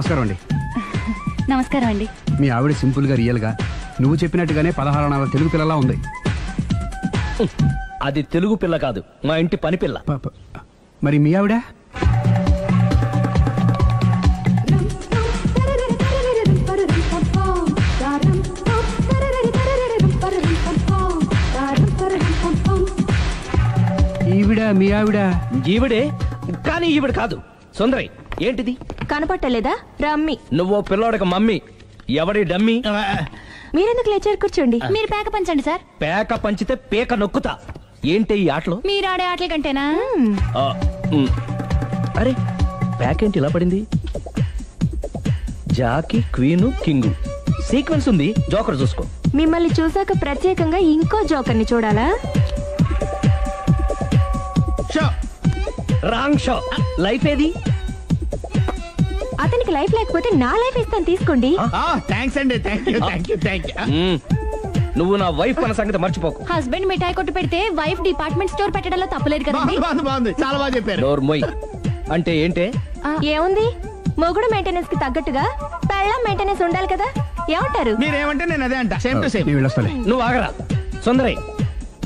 నమస్కారం అండి. నమస్కారం అండి. మీ ఆవిడ సింపుల్ గా రియల్ గా నువ్వు చెప్పినట్టుగానే 16 అణాల తెలుగు పిల్లలా ఉంది. అది తెలుగు పిల్ల కాదు, మా ఇంటి పని పిల్ల. మరి మీ ఆవిడ? ఈవిడ మీ ఆవిడ? ఈవిడే, కానీ ఈవిడ కాదు. సుందరి, ఏంటిది కనపట్టలేదా? రమ్మి. నువ్వు పిల్లోడికి మమ్మీ. ఎవడి డమ్మి? మీరెందుకు లేచారు? కూర్చోండి. మీరు పేక పంచండి సార్. పేక పంచితే పేక నొక్కుతా. ఏంటి ఈ ఆటలు? మీరు ఆడే ఆటల కంటేనా? అరే పేకేంటి ఇలా పడింది? జాకీ, క్వీను, కింగు సీక్వెన్స్ ఉంది. జోకర్ చూసుకో. మిమ్మల్ని చూసాక ప్రత్యేకంగా ఇంకో జోకర్ని చూడాలా? Wrong show. లైఫ్ ఏది? అతనికి లైఫ్ లేకపోతే నా లైఫ్ ఇస్తాను, తీసుకోండి. థ్యాంక్స్ అండి. నువ్వు నా వైఫ్ అన్న సంగతి మర్చిపోకు. హస్బెండ్ మిఠాయి కొట్టు పెడితే వైఫ్ డిపార్ట్మెంట్ స్టోర్ పెట్టడంలో తప్పలేదు కదండి. బాగుంది, చాలా బాగా చెప్పారు. డోర్ మొయ్. అంటే ఏంటే? ఏముంది, మొగుడు మెయింటెనెన్స్ కి తగ్గట్టుగా పెళ్ళాం మెయింటెనెన్స్ ఉండాలి కదా. ఏమంటారు? మీరేమంటే నేను అదే అంట. Same to same. నువ్వు ఆగరా. సుందరి,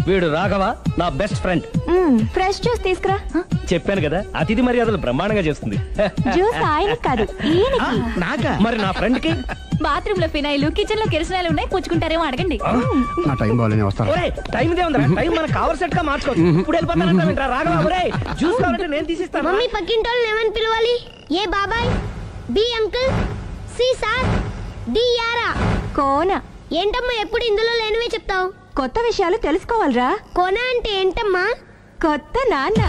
వీడు రాఘవ, నా బెస్ట్ ఫ్రెండ్. ఫ్రెష్ జ్యూస్ తీసుకురా. చెప్పాను కదా, అతిథి మర్యాదలు బ్రహ్మాండంగా చేస్తుంది. జ్యూస్ ఆయన కాదు, ఈయనకి. నాకా? మరి నా ఫ్రెండ్ కి? బాత్రూమ్ లో ఫినాయిల్, కిచెన్ లో కిరసనాయిలు ఉన్నాయి, పుచ్చుకుంటారేమో అడగండి. నా టైం బాగాలేని వస్తాను. టైం ఇదే ఉందా? టైం మనకు కవర్ సెట్ గా మార్చుకోవచ్చు. ఇప్పుడు వెళ్ళిపోతానంటా రాఘవ. ఒరే జ్యూస్ కావాలంటే నేను తీసిస్తాను. మమ్మీ పక్కింటోళ్ళని ఏమని పిలవాలి? ఏ బాబాయ్, B uncle, C sir, D యారా. కోన. ఏంటమ్మా ఎప్పుడు ఇందులో లేనివే చెప్తావు? కొత్త విషయాలు తెలుసుకోవాలరా. కోన అంటే ఏంటమ్మా? కొత్త నాన్న.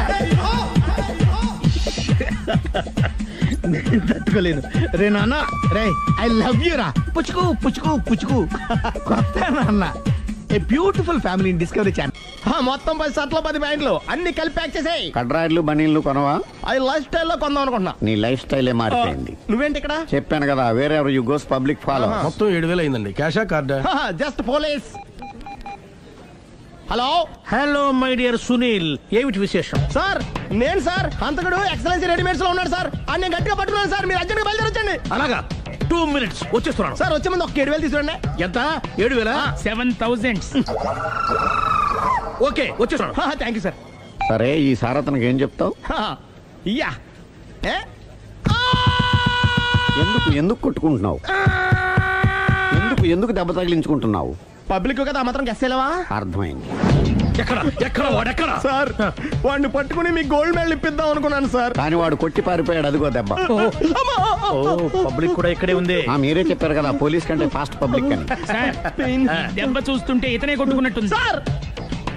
తట్టుకోలేదు రే నాన్న. రే ఐ లవ్ యూ రా. పుచ్చుకు పుచ్చుకు పుచ్చుకు. కొత్త నాన్న. A beautiful family discovery channel. మొత్తం 10 షర్ట్లు 10 ప్యాంట్లు అన్ని కలిపి ప్యాక్ చేసేయ్. కడ్రాయిడ్లు బనీళ్లు కొనవా? అది లైఫ్ స్టైల్ లో కొందాం అనుకుంటున్నా. నీ లైఫ్ స్టైలే మారిపోయింది. నువ్వేంటి ఇక్కడ? చెప్పాను కదా, వేరే ఎవరు యు గోస్ పబ్లిక్ ఫాలో. మొత్తం 7,000 అయిందండి. క్యాషా కార్డా? Just police. Hello hello my dear Sunil, ఏమిటి విశేషం? సార్, నేను సార్ హంతకుడు ఎక్సలెన్సీ రెడీమేడ్స్ లో ఉన్నాడు సార్. అని నేను గట్టిగా పట్టుకున్నాను సార్. మీరు అర్జెంట్గా బయలుదేరొచ్చండి. అలాగా, 2 minutes వచ్చేస్తున్నాను సార్. వచ్చే ముందు ఒక 7,000 తీసుకురండి. ఎంత? 7,000? 7,000. ఓకే, వచ్చేస్తున్నాను. Thank you sir. సరే, ఈ సార్ అతనికి ఏం చెప్తావు? ఇయ్యా. ఎందుకు కొట్టుకుంటున్నావు? ఎందుకు దెబ్బ తగిలించుకుంటున్నావు? పబ్లిక్ కదా మాత్రం గెస్సేలేవా? అర్థమైంది. ఎక్కడ సార్, వాడిని పట్టుకుని మీ గోల్డ్ మెడల్ ఇప్పిద్దాం అనుకున్నాను సార్. కానీ వాడు కొట్టి పారిపోయాడు. అదిగో దెబ్బ. పబ్లిక్ కూడా ఇక్కడే ఉంది. మీరే చెప్పారు కదా, పోలీస్ కంటే ఫాస్ట్ పబ్లిక్ అని. దెబ్బ చూస్తుంటే ఇతనే కొట్టుకున్నట్టుంది సార్.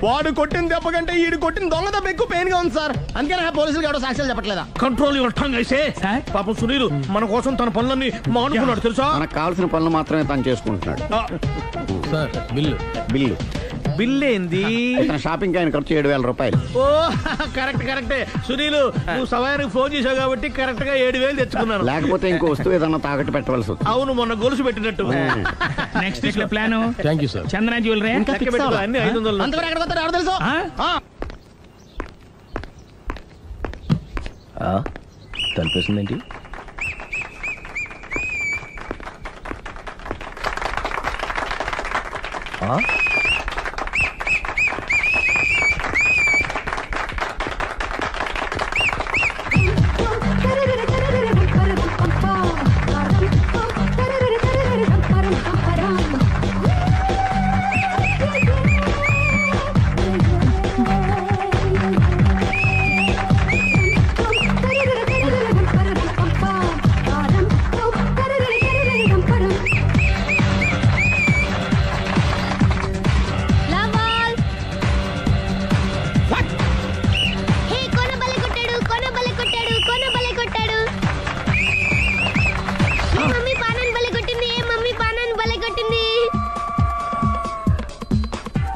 వాడు కొట్టిన దెబ్బ కంటే ఈడు కొట్టిన దొంగ దెబ్బ ఎక్కువ పెయిన్ గా ఉంది సార్. అందుకని పోలీసులు ఎవడో సాక్ష్యాలు చెప్పట్లేదా? కంట్రోల్ యువర్ టంగ్ అయితే. పాపం సునీల్ మన కోసం తన పనులన్నీ మానుకున్నాడు తెలుసా? మనకు కావాల్సిన పనులు మాత్రమే తను చేసుకుంటున్నాడు. సార్, బిల్లు ఏంది? షాపింగ్ ఆయన ఖర్చు 7,000 రూపాయలు. ఓ కరెక్టే సునీల్, నువ్వు సమయానికి ఫోన్ చేసావు కాబట్టి కరెక్ట్ గా 7,000 తెచ్చుకున్నాను. లేకపోతే ఇంకో వస్తువు ఏదన్నా తాకట్టు పెట్టవలసి వస్తుంది. అవును, మొన్న గొలుసు పెట్టినట్టు. నెక్స్ట్ వీక్ లో plan. Thank you sir. Chandra jewellery అన్ని 500. అంతవరకు ఎక్కడ పోతారు ఎవరు తెలుసు? తలిపేసిందేంటి?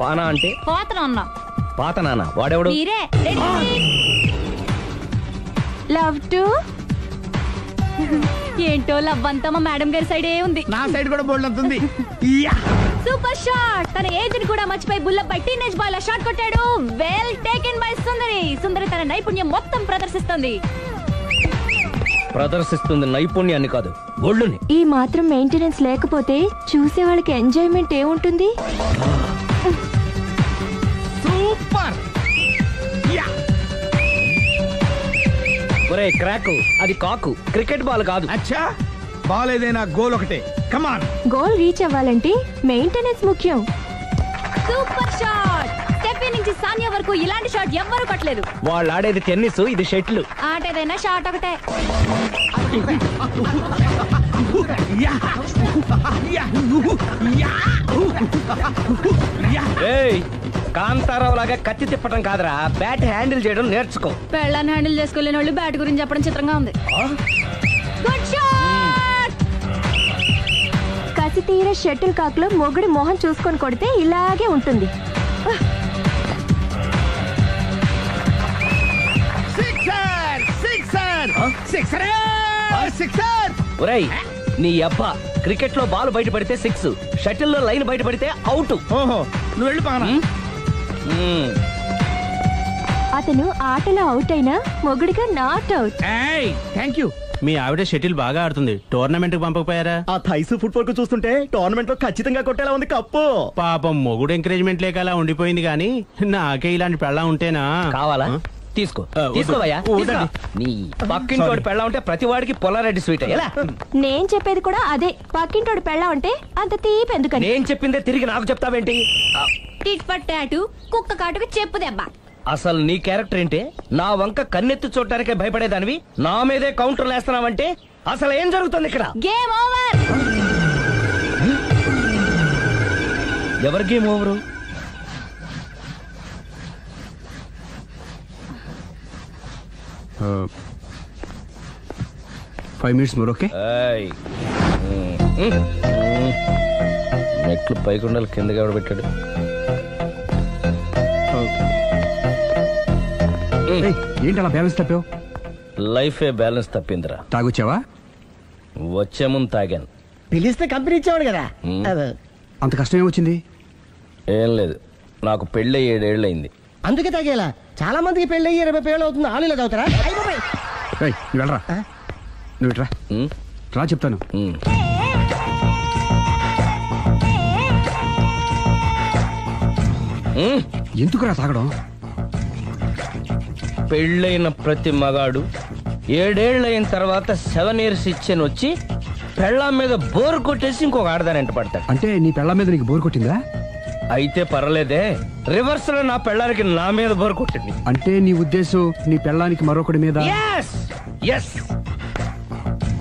పానా అంటే పాత నాన్న. వాడెవడు? లవ్ టు ఏంటో లవ్ అంతా మా మేడం గారి సైడే ఉంది. నా సైడ్ కూడా బోల్డ్ అంతుంది. Super shot. తన ఏజ్ ని కూడా మర్చిపోయి బుల్లపై టీనేజ్ బాయ్ లా షాట్ కొట్టాడు. Well taken by Sundari. Sundari తన నైపుణ్యం మొత్తం ప్రదర్శిస్తుంది. ప్రదర్శిస్తుంది నైపుణ్యాన్ని కాదు, ఒళ్ళుని. ఈ మాత్రం మెయింటెనెన్స్ లేకపోతే చూసే వాళ్ళకి ఎంజాయ్మెంట్ ఏముంటుంది? సూపర్. ఒరే క్రాకు, అది కాకు, క్రికెట్ బాల్ కాదు. అచ్చా, బాల్ ఏదైనా గోల్ ఒకటే. కమాన్. గోల్ రీచ్ అవ్వాలంటే మెయింటెనెన్స్ ముఖ్యం. Super shot! స్టెఫీ నుంచి సానియా వరకు ఇలాంటి షాట్ ఎవ్వరూ కొట్టలేదు. వాళ్ళు ఆడేది టెన్నిస్, ఇది షటిల్. ఆట ఏదైనా షాట్ ఒకటే. కాంతారావు లాగా కత్తి తిప్పటం కాదురా, బ్యాట్ హ్యాండిల్ చేయడం నేర్చుకో. పెళ్ళాన్ని హ్యాండిల్ చేసుకోలేని వాళ్ళు బ్యాట్ గురించి చెప్పడం చిత్రంగా ఉంది. Good shot! కసి తీర షటిల్ కాక్ లో మొగుడి మొహం చూసుకొని కొడితే ఇలాగే ఉంటుంది. ఒరేయ్, నీ అబ్బా క్రికెట్ లో బాల్ బయట పడితే 6, షటిల్ లో లైన్ బయట పడితే అవుట్. ఓహో, నువ్వు వెళ్ళి పానా. అతను ఆటలో అవుట్ అయినా మొగుడిగా నాట్ అవుట్. Thank you. మీ ఆవిడ షటిల్ బాగా ఆడుతుంది, టోర్నమెంట్ కి పంపకపోయారా? ఆ థైస్ ఫుట్బాల్ కు చూస్తుంటే టోర్నమెంట్ లో ఖచ్చితంగా కొట్టేలా ఉంది కప్పు. పాపం మొగుడు ఎంకరేజ్మెంట్ లేక అలా ఉండిపోయింది గానీ నాకే ఇలాంటి పెళ్ళా ఉంటేనా. కావాలా? తీసుకో, తీసుకోవయ్యా. నీ పక్కింటోడి పెళ్ళ ఉంటే ప్రతి వాడికి పొలారెడ్డి స్వీట్ ఎలా? నేను చెప్పేది కూడా అదే. పక్కింటోడు పెళ్ళా ఉంటే అంత తీపి ఎందుకని. నేను చెప్పిందే తిరిగి నాకు చెప్తావేంటి? టిట్ ఫర్ టాటు, కుక్క కాటుకు చెప్పు దెబ్బ. అసలు నీ క్యారెక్టర్ ఏంటి? నా వంక కన్నెత్తి చూడటానికే భయపడేదానివి నా మీదే కౌంటర్ వేస్తున్నావంటే అసలు ఏం జరుగుతుంది ఇక్కడ? Game over. ఎవరి game over? 5 minutes more, okay? మెట్లు పైకుండలు కిందకి ఎవడు పెట్టాడు? ఏంటి అలా బ్యాలెన్స్ తప్పావు? లైఫే బ్యాలెన్స్ తప్పిందిరా. తాగొచ్చావా? వచ్చే ముందు తాగాను. పిలిస్తే కంపెనీ ఇచ్చేవాడు కదా. అంత కష్టం ఏమొచ్చింది? ఏం లేదు, నాకు పెళ్ళి 7 ఏళ్ళు అయింది. అందుకే తాగేలా. చాలా మందికి పెళ్ళి 20 ఏళ్ళు అవుతుంది. ఆలీలో తాగుతారా? నువ్వు వెళ్ళరా, నువ్వు ఇట్రా రా చెప్తాను. ఎందుకురా తాగడం? పెళ్ళైన ప్రతి మగాడు 7 ఏళ్ళు అయిన తర్వాత 7 years ఇచ్చాను వచ్చి పెళ్ళాం మీద బోర్ కొట్టేసి ఇంకొక ఆడదానంట పడతాడు. అంటే నీ పెళ్ళాం మీద నీకు బోర్ కొట్టిందా? అయితే పర్లేదే, రివర్స్ లో నా పెళ్ళానికి నా మీద బోర్ కొట్టింది. అంటే నీ ఉద్దేశం నీ పెళ్ళానికి మరొకటి మీద?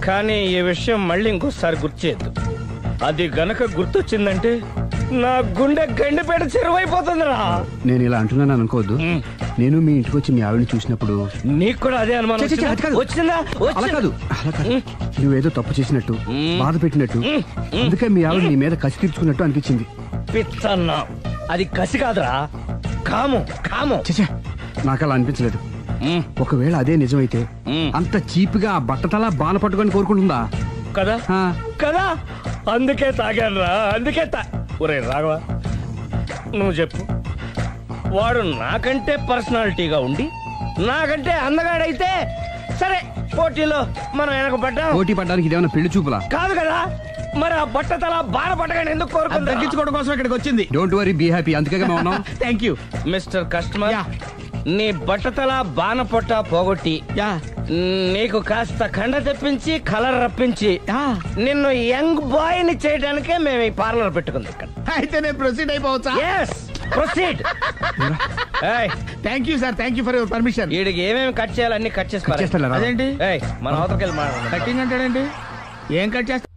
కానీ ఈ విషయం మళ్ళీ ఇంకోసారి గుర్తు చేయద్దు. అది గనక గుర్తొచ్చిందంటే నా గుండె గండిపేట చెరువైపోతుందిరా. నేను ఇలా అంటున్నాను అనుకోవద్దు. నేను మీ ఇంటికి వచ్చి మీ ఆవిడని చూసినప్పుడు నీకు కూడా అదే అనుమానం వచ్చిందా? అలా కాదు, నువ్వేదో తప్పు చేసినట్టు, బాధ పెట్టినట్టు, అందుకే మీ ఆవిడ నీ మీద కసి తీర్చుకున్నట్టు అనిపించింది. పిచ్చన్నా, అది కసి కాదురా, కాము కాము. నాకు అలా అనిపించలేదు. ఒకవేళ అదే నిజమైతే అంత చీప్ గా బట్టతలా బాన పట్టుకొని కోరుకుంటుందా కదా? కదా, అందుకే తాగాను రా, అందుకే ఒరే రాఘవ, నువ్వు చెప్పు. వాడు నాకంటే పర్సనాలిటీగా ఉండి నాకంటే అందగాడైతే సరే, పోటీలో మనం వెనక పడ్డాం. పోటీ పడ్డానికి ఇదేమన్నా పెళ్లి చూపులా? కాదు కదా, మరి ఆ బట్టతల బాన పట్టగానే ఎందుకు కోరుకుంది? తగ్గించుకోవడం కోసం ఇక్కడికి వచ్చింది. Don't worry, be happy. అందుకే మేము ఉన్నాం. Thank you mister customer. నీ బట్టతల బాన పొట్ట పోగొట్టి నీకు కాస్త కండ తెప్పించి కలర్ రప్పించి నిన్ను యంగ్ బాయ్ ని చేయడానికే మేము ఈ పార్లర్ పెట్టుకుంది ఇక్కడ. అయితే నేను ప్రొసీడ్ అయిపోవచ్చా? Proceed. Thank you sir, thank you for your permission. వీడికి ఏమేమి కట్ చేయాలి అన్ని కట్ చేసి అదేంటి మన అవతలకి వెళ్ళి మాట్లాడాలి. కటింగ్ అంటాడేంటి? ఏం కట్ చేస్తా?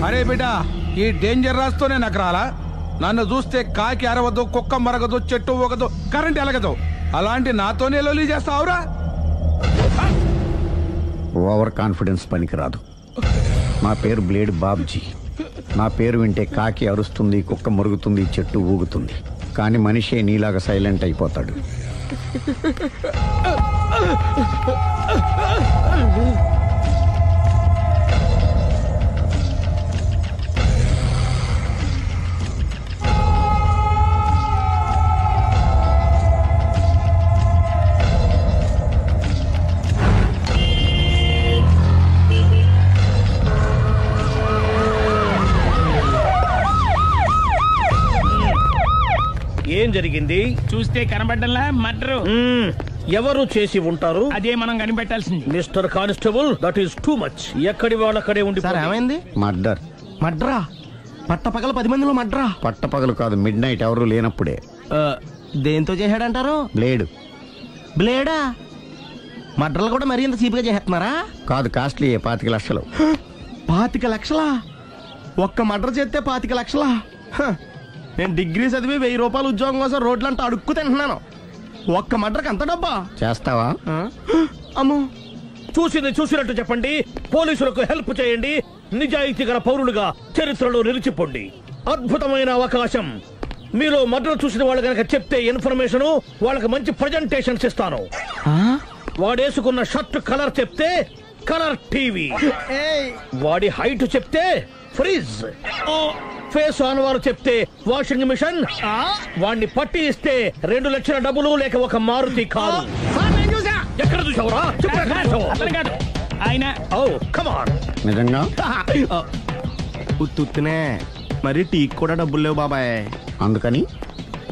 అరే బిడ్డా, ఈ డేంజర్ రాస్తూనే నాకు రాలా? నన్ను చూస్తే కాకి అరవదు, కుక్క మరగదు, చెట్టు ఊగదు, కరెంట్ ఎలగదు. అలాంటి నాతోనే లొలి చేస్తావురా? ఓవర్ కాన్ఫిడెన్స్ పనికిరాదు. నా పేరు బ్లేడ్ బాబ్జీ. నా పేరు వింటే కాకి అరుస్తుంది, కుక్క మురుగుతుంది, చెట్టు ఊగుతుంది, కానీ మనిషే నీలాగా సైలెంట్ అయిపోతాడు. ఏం జరిగింది? చూస్తే కనబడ్డంలా మర్డరు. ఎవరు చేసి ఉంటారు? అదే మనం కనిపెట్టాల్సింది. Mister constable, that is too much. ఎక్కడి వాళ్ళక్కడే ఉండి. సార్ ఏమైంది? మర్డర్. మడ్రా? పట్టపగల 10 మందిలో మడ్రా? పట్టపగలు కాదు, మిడ్ నైట్ ఎవరు లేనప్పుడే. దేంతో చేశాడంటారు? బ్లేడ్. బ్లేడా? మడ్రలు కూడా మరీ ఇంత చీప్గా చేస్తున్నారా? కాదు, కాస్ట్లీ 25 లక్షలు. 25 లక్షలా? ఒక్క మడ్ర చేస్తే 25 లక్షలా? నేను డిగ్రీ చదివి 1000 రూపాయలు ఉద్యోగం కోసం రోడ్లంతా అడుక్కు తింటున్నాను. ఒక్క మడ్రకు అంత డబ్బా? చేస్తావా? అమ్మో. చూసినట్టు చెప్పండి. పోలీసులకు హెల్ప్ చేయండి. నిజాయితీ గల పౌరులుగా చరిత్రలో నిలిచిపోండి. అద్భుతమైన అవకాశం. మీలో మర్డర్ చూసిన వాళ్ళు కనుక చెప్తే ఇన్ఫర్మేషన్, వాళ్ళకి మంచి ప్రజెంటేషన్స్ ఇస్తాను. వాడేసుకున్న షర్ట్ కలర్ చెప్తే కలర్ టీవీ, వాడి హైట్ చెప్తే ఫ్రిజ్, ఫేస్ ఆన్ వారు చెప్తే వాషింగ్ మిషన్, వాడిని పట్టి ఇస్తే 2 లక్షల డబ్బులు లేక ఒక మారుతి కారు. ఎక్కడ చూసావురా? ఆయన నిజంగా ఉత్తునే మరి టీకి కూడా డబ్బులు లేవు బాబాయ్. అందుకని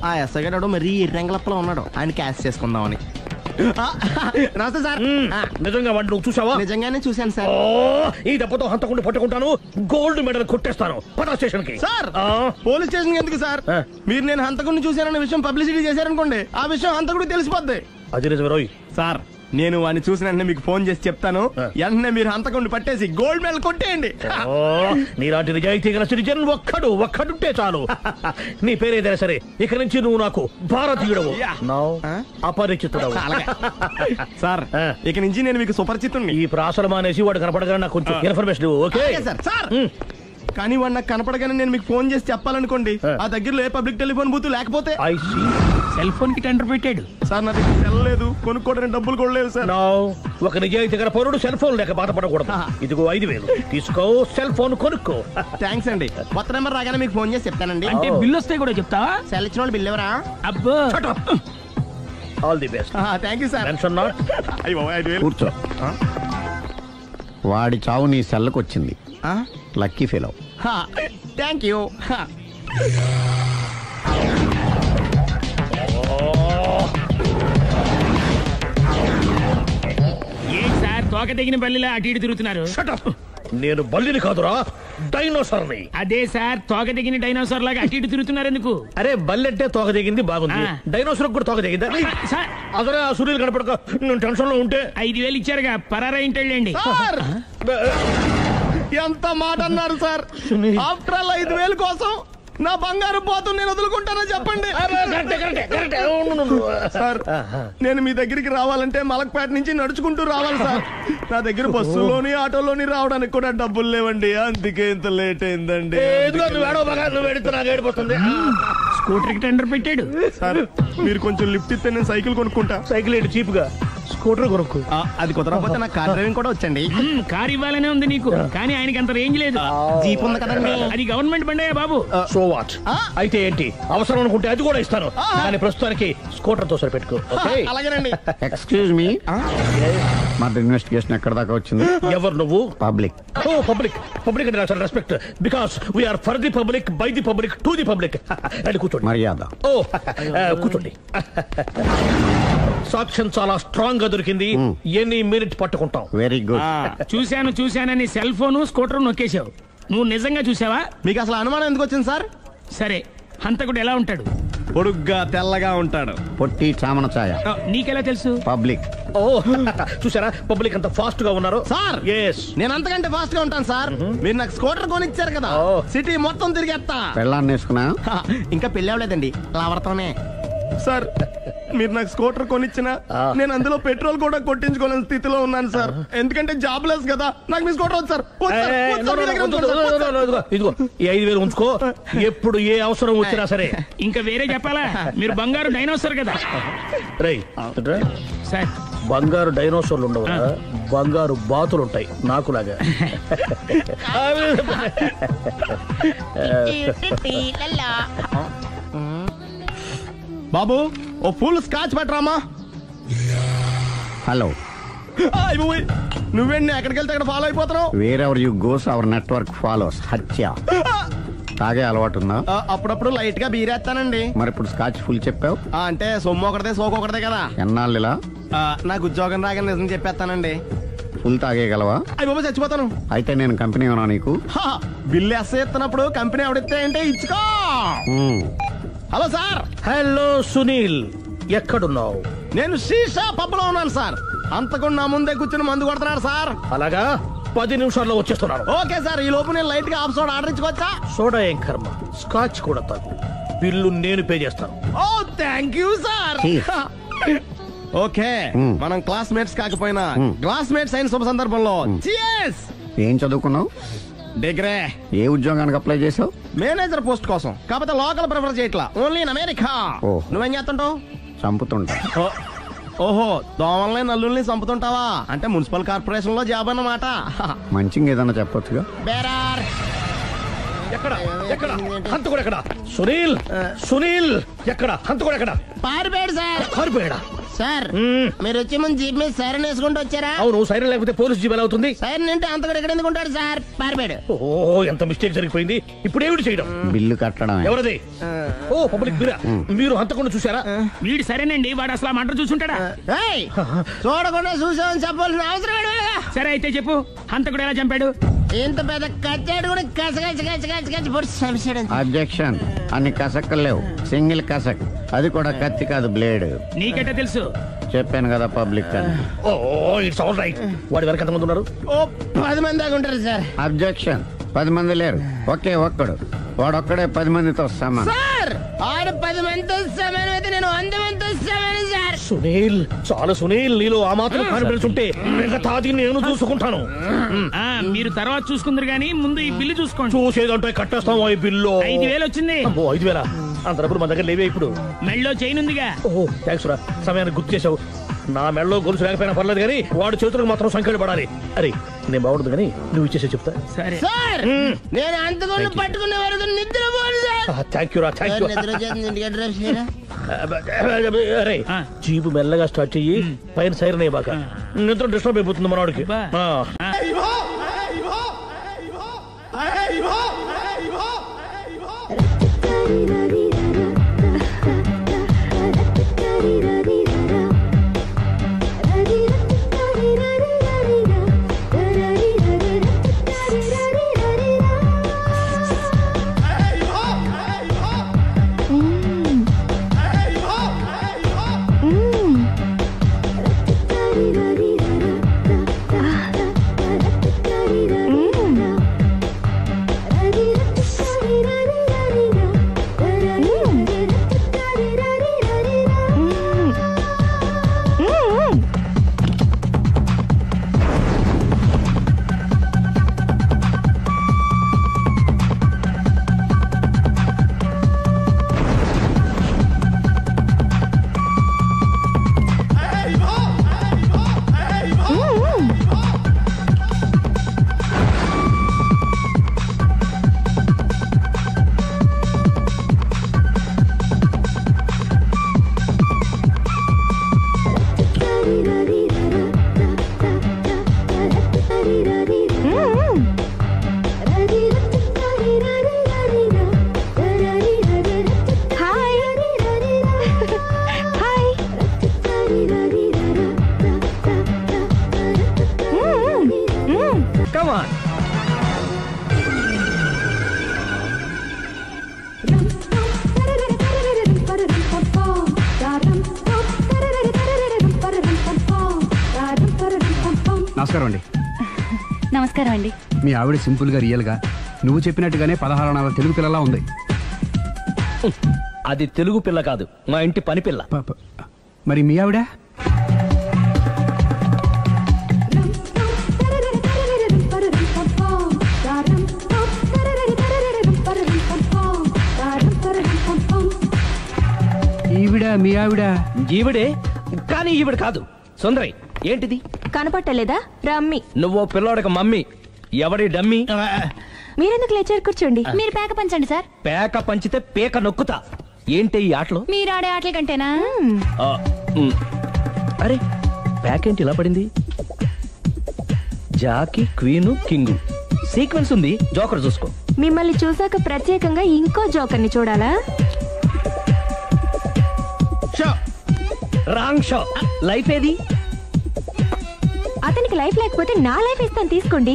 ఆ ఎస్ఐ గారు మరీ ఎర్రంగలప్పలో ఉన్నాడు, ఆయన క్యాష్ చేసుకుందామని. నమస్తే సార్. నిజంగా వాడిని నువ్వు చూసావా? నిజంగానే చూశాను సార్. ఈ దెబ్బతో హంతకుండా పట్టుకుంటాను, గోల్డ్ మెడల్ కొట్టేస్తాను. పద స్టేషన్ కి. సార్ పోలీస్ స్టేషన్ ఎందుకు సార్? మీరు నేను హంతకుడిని చూశానన్న విషయం పబ్లిసిటీ చేశారనుకోండి, ఆ విషయం హంతకుడికి తెలిసిపోద్ది. అది నిజమే రోయ్. సార్ నేను వాడిని చూసిన వెంటనే మీకు ఫోన్ చేసి చెప్తాను. వెంటనే మీరు హంతకుడిని పట్టేసి గోల్డ్ మెడల్ కొట్టేయండి. నీలాంటి నిజాయితీ గల సిటిజన్ ఒక్కడుంటే చాలు. నీ పేరేదైనా సరే, ఇక నుంచి నువ్వు నాకు భారతీయుడవు, అపరిచితుడవు. సార్ ఇక నుంచి నేను మీకు సుపరిచితుడిని. ఈ ప్రాసలు మానేసి వాడు కనపడగానే నాకు కొంచెం ఇన్ఫర్మేషన్. Okay sir. సార్ కానీ వాడు నాకు కనపడగానే నేను మీకు ఫోన్ చేసి చెప్పాలనుకోండి, ఆ దగ్గరలో ఏ పబ్లిక్ టెలిఫోన్ బూత్ లేకపోతే. సెల్ ఫోన్ కి టెండర్ పెట్టాడు సార్. నా దగ్గర సెల్ లేదు, కొనుక్కోవడానికి డబ్బులు కూడా లేవు సార్. ఒక నిజాయితీ గల పౌరుడు సెల్ ఫోన్ లేక బాధపడకూడదు. ఇదిగో 5000 తీసుకో, సెల్ ఫోన్ కొనుక్కో. థ్యాంక్స్ అండి. కొత్త నెంబర్ రాగానే మీకు ఫోన్ చేసి చెప్తానండి. అంటే బిల్లు వస్తే కూడా చెప్తావా? సెల్ ఇచ్చిన వాళ్ళు బిల్ ఎవరా? అబ్బో. All the best. Thank you sir. Tension not. కూర్చో. వాడి చావు నీ సెల్లకు వచ్చింది. Lucky fellow. Thank you. ఏం సార్ తోక తెగిన బల్లిలా అటు ఇటు తిరుగుతున్నారు? నేను బల్లిని కాదురా, డైనోసార్ని. అదే సార్, తోక తెగిన డైనోసార్ లాగా అటు ఇటు తిరుగుతున్నారు ఎందుకు? అరే బల్లెట్టే తోక తెగింది బాగుంది, డైనోసార్ కూడా తోక తెగిందా? అదరే ఆ సూర్యులు కనపడక నేను టెన్షన్ లో ఉంటే 5000 ఇచ్చారుగా, పరారా ఇంటండి. ఎంత మాట అన్నారు సార్? ఆఫ్టర్ ఆల్ 5000 కోసం నా బంగారు పోతు నేను వదులుకుంటానో చెప్పండి సార్. నేను మీ దగ్గరికి రావాలంటే మలక్పేట నుంచి నడుచుకుంటూ రావాలి సార్. నా దగ్గర బస్సులోని ఆటోలోని రావడానికి కూడా డబ్బులు లేవండి, అందుకే ఇంత లేట్ అయిందండి. స్కూటర్ కి టెండర్ పెట్టాడు సార్. మీరు కొంచెం లిఫ్ట్ ఇస్తే నేను సైకిల్ కొనుక్కుంటా. సైకిల్ ఏంటి చీప్ గా, స్కూటర్ కొనుక్కు. అది కుదరకపోతే నాకు కార్ డ్రైవింగ్ కూడా వచ్చండి. కార్ ఇవ్వాలనే ఉంది నీకు, కానీ ఆయనకి అంత రేంజ్ లేదు. జీప్ ఉంది కదండి. అది గవర్నమెంట్ బండే బాబు. So what? అయితే ఏంటి, అవసరం అనుకుంటే అది కూడా ఇస్తాను, కానీ ప్రస్తుతానికి స్కూటర్ తో సరిపెట్టుకో. అలాగేనండి. ఎక్స్క్యూజ్ మీ, మర్డర్ ఇన్వెస్టిగేషన్ ఎక్కడ దాకా వచ్చింది? ఎవరు నువ్వు? పబ్లిక్. ఓ పబ్లిక్. పబ్లిక్ అంటే చాలా respect, because we are for the public, by the public, to the public. అని కూర్చోండి. మర్యాద. ఓ కూర్చోండి. సాక్ష్యం చాలా స్ట్రాంగ్ గా దొరికింది, ఎన్ని మినిట్ పట్టుకుంటాం. Very good. చూశానని సెల్ ఫోన్ స్కూటర్ నొక్కేశావు. నువ్వు నిజంగా చూసావా? మీకు అసలు అనుమానం ఎందుకు వచ్చింది సార్? సరే, హంతకుడు ఎలా ఉంటాడు? పొడుగ్గా తెల్లగా ఉంటాడు. పొట్టి చామన ఛాయ. నీకెలా తెలుసు? పబ్లిక్. ఓ చూసారా పబ్లిక్ అంత ఫాస్ట్ గా ఉన్నారు సార్. నేను అంతకంటే ఫాస్ట్ గా ఉంటాను సార్. మీరు నాకు స్కూటర్ కొనిచ్చారు కదా, సిటీ మొత్తం తిరిగేస్తా. పెళ్ళాన్ని వేసుకున్నా? ఇంకా పెళ్ళి అవ్వలేదండి, లావర్తోనే. సార్ మీరు నాకు స్కూటర్ కొనిచ్చినా నేను అందులో పెట్రోల్ కూడా కొట్టించుకోలేని స్థితిలో ఉన్నాను సార్. ఎందుకంటే జాబ్ లెస్ కదా, నాకు మీ స్కూటర్ వద్దు సార్. ఇదిగో ఈ 5000 ఉంచుకో, ఎప్పుడు ఏ అవసరం వచ్చినా సరే. ఇంకా వేరే చెప్పాలా? మీరు బంగారు డైనోసార్ కదా. రై సార్, బంగారు డైనోసార్లు ఉండవు, బంగారు బాతులు ఉంటాయి నాకులాగా. బాబు ఓ ఫుల్ స్కాచ్ పెట్టరామా. హలో. నువ్వేండి ఎక్కడికి వెళ్తే అక్కడ ఫాలో అయిపోతున్నావు? Wherever you goes our network follows. హత్య. తాగే అలవాటు ఉందా? అప్పుడప్పుడు లైట్ గా బీరేస్తానండి. మరి ఇప్పుడు స్కాచ్ ఫుల్ చెప్పావు అంటే సొమ్ము ఒకటిదే సోకు ఒకటిదే కదా. ఎన్నాళ్ళు ఇలా? నాకు ఉద్యోగం రాగానే నిజం చెప్పేస్తానండి. ఫుల్ తాగేయగలవా? అయ్యి బాబా చచ్చిపోతాను. అయితే నేను కంపెనీ ఉన్నా నీకు? బిల్లు ఎస్ఐ ఇస్తున్నప్పుడు కంపెనీ ఎవడిస్తే అంటే ఇచ్చుకో. Hello sir. హలో సునీల్, ఎక్కడున్నావు? నేను శీషా పబ్లో ఉన్నాను సార్. అంతకుండా నా ముందే కూర్చుని మందు కొడుతున్నాడు సార్. అలాగా, 10 నిమిషాల్లో వచ్చేస్తున్నాను. Okay sir. ఈ లోపు నేను లైట్ గా హాఫ్ సోడా ఆర్డర్ ఇచ్చుకోవచ్చా? సోడా ఏం కర్మ, స్కాచ్ కూడా తాగు. బిల్లు నేను పే చేస్తాను. ఓ థ్యాంక్ యూ సార్. ఓకే, మనం క్లాస్మేట్స్ కాకపోయినా క్లాస్మేట్స్ అయిన శుభ సందర్భంలో cheers. ఏం చదువుకున్నావు? డిగ్రీ. ఏ ఉద్యోగానికి అప్లై చేసావు? మేనేజర్ పోస్ట్ కోసం. కాకపోతే లోకల్ ప్రిఫర్ చేయట్లా, ఓన్లీ ఇన్ అమెరికా. నువ్వేం చేస్తుంటావు? చంపుతుంటా. ఓహో, దోమల్ని నల్లుల్ని చంపుతుంటావా? అంటే మున్సిపల్ కార్పొరేషన్ లో జాబ్ అన్నమాట. మంచిగా ఏదన్నా చెప్పొచ్చుగా. బేరార్. ఎక్కడ ఎక్కడ హంతకుడు ఎక్కడ? సునీల్, సునీల్ ఎక్కడ? హంతకుడు ఎక్కడ? పారిపోయాడు సార్. పారిపోయాడా? సార్ మీరు వచ్చే ముందు జీప్ మీద సైరన్ వేసుకుంటూ వచ్చారా? అవును, సైరన్ లేకపోతే పోలీస్ జీప్ ఎలా అవుతుంది? సైరన్ అంటే అంతకుడు ఎక్కడ ఎందుకు ఉంటాడు సార్? పారిపోయాడు. ఓ, ఎంత మిస్టేక్ జరిగిపోయింది. ఇప్పుడు ఏమిటి చేయడం? బిల్లు కట్టడం. ఎవరది? ఓ, పబ్లిక్ మీరా? మీరు హంతకుండా చూసారా? వీడు సరేనండి, వాడు అసలు ఆ మంట చూసుంటాడా? చూడకుండా చూసామని చెప్పాల్సిన అవసరం లేదు. సరే అయితే చెప్పు, హంతకుడు ఎలా చంపాడు? ఇంత పెద్ద కచ్చాడు కూడా కసగచ్చి పొడి చంపేశాడు. అబ్జెక్షన్. అన్ని కసక్కలు లేవు, సింగిల్ కసక్. అది కూడా కత్తి కాదు, బ్లేడ్. నీకెట్టా తెలుసు? చెప్పాను కదా పబ్లిక్ అని. ఓ, ఇట్స్ ఆల్ రైట్. వాడి వరకు ఎంతమంది ఉన్నారు? ఓ 10 మంది దాకా ఉంటారు సార్. అబ్జెక్షన్. 10 మంది లేరు, ఒకే ఒక్కడు. వాడొక్కడే 10 మందితో సమానం. సార్ ఆడు 10 మందితో సమానం అయితే నేను 100 మందితో సమానం సార్. సునీల్, చాలా సునీల్, నీలో ఆ మాత్రం కాన్ఫిడెన్స్ ఉంటే మిగతాది నేను చూసుకుంటాను. మీరు తర్వాత చూసుకుందరు గానీ ముందు ఈ బిల్లు చూసుకోండి. చూసేదంటే కట్టేస్తాం. ఈ బిల్లు 5,000 వచ్చింది. 5,000? అంత డబ్బులు మన దగ్గర లేవే ఇప్పుడు. మెళ్ళో చైన్ ఉందిగా. ఓహో, థ్యాంక్స్ రా, సమయానికి గుర్తు చేసావు. నా మెళ్ళలో గొలుసు లేకపోయినా పర్లేదు కానీ వాడు చేతులకు మాత్రం సంఖ్యలు పడాలి. అరే, నేను బాగుండదు కానీ నువ్వు ఇచ్చేసే చెప్తా. సరే సార్, నేను అంతకుండా పట్టుకునే వరకు నిద్రపోను సార్. థ్యాంక్ యూ రా, థ్యాంక్ యూ. నిద్ర చేస్తుంది ఇంటికి అడ్రస్ చేయరా? అరే, జీపు మెల్లగా స్టార్ట్ చెయ్యి, పైన సైరన్ అయ్యాక నిద్ర డిస్టర్బ్ అయిపోతుంది మనవాడికి. నమస్కారం అండి. నమస్కారం అండి. మీ ఆవిడ సింపుల్ గా రియల్ గా నువ్వు చెప్పినట్టుగానే 16 అణాల తెలుగు పిల్లలా ఉంది. అది తెలుగు పిల్ల కాదు, మా ఇంటి పని పిల్ల. మరి మీ ఆవిడ? ఈవిడ మీ ఆవిడ? ఈవిడే, కానీ ఈవిడ కాదు. సుందరి, ఏంటిది కనపట్టలేదా? రమ్మి. నువ్వు పిల్లోడక మమ్మీ. ఎవడి డమ్మీ? మీరెందుకు లేచారు? కూర్చోండి. మీరు పేక పంచండి సార్. పేక పంచితే పేక నొక్కుతా. ఏంటి ఈ ఆటలు? మీరు ఆడే ఆటల కంటేనా? అరే, పేక ఏంటి ఇలా పడింది? జాకి, క్వీను, కింగు. సీక్వెన్స్ ఉంది, జోకర్ చూసుకో. మిమ్మల్ని చూసాక ప్రత్యేకంగా ఇంకో జోకర్ని చూడాలా? Show wrong show. లైఫ్ ఏది? అతనికి లైఫ్ లేకపోతే నా లైఫ్ ఇస్తాను, తీసుకోండి.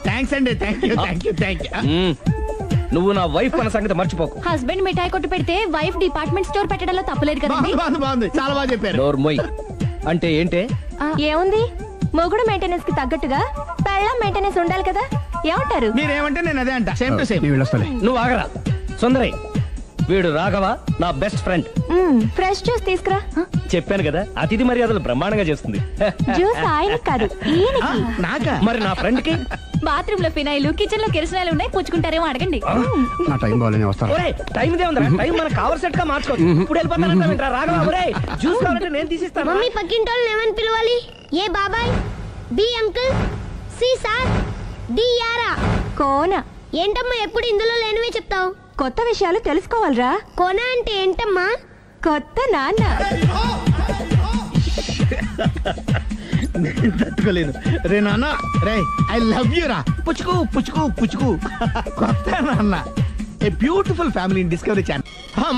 థ్యాంక్స్ అండి. Thank you. నువ్వు నా వైఫ్ అన్న సంగతి మర్చిపోకు. హస్బెండ్ మిఠాయి కొట్టు పెడితే వైఫ్ డిపార్ట్మెంట్ స్టోర్ పెట్టడంలో తప్పలేదు కదండి. బాగుంది, చాలా బాగా చెప్పారు. డోర్ మొయ్. అంటే ఏంటే? ఏముంది, మొగుడు మెయింటెనెన్స్ కి తగ్గట్టుగా పెళ్ళాం మెయింటెనెన్స్ ఉండాలి కదా. ఏమంటారు? మీరేమంటే నేను అదే అంట. Same to same. నువ్వు ఆగరా సుందరి. వీడు రాఘవ, నా బెస్ట్ ఫ్రెండ్. ఫ్రెష్ జ్యూస్ తీసుకురా. చెప్పాను కదా, అతిథి మర్యాదలు బ్రహ్మాండంగా చేస్తుంది. జ్యూస్ ఆయనకి కాదు, ఈయనకి. నాకా? మరి నా ఫ్రెండ్ కి? బాత్రూమ్ లో ఫినాయిల్, కిచెన్ లో కిరసనాయిలు ఉన్నాయి, పుచ్చుకుంటారేమో అడగండి. నా టైం బాగాలేని వస్తాను. టైం ఇదే ఉందా? టైం మన కవర్ సెట్ గా మార్చుకోవచ్చు. ఇప్పుడు వెళ్ళిపోతానంటా రాఘవ. జ్యూస్ కావాలంటే నేను తీసిస్తాను. మమ్మీ పక్కింటోళ్ళని ఏమని పిలవాలి? ఏ బాబాయ్, B uncle, C sir, D యారా. కోన. ఏంటమ్మా ఎప్పుడు ఇందులో లేనివే చెప్తావు? కొత్త విషయాలు తెలుసుకోవాలరా. కోన అంటే ఏంటమ్మా? కొత్త నాన్న. తట్టుకోలేదు రే నాన్న. రే ఐ లవ్ యూ రా. పుచ్చుకు పుచ్చుకు పుచ్చుకు. కొత్త నాన్న. A beautiful family discovery channel.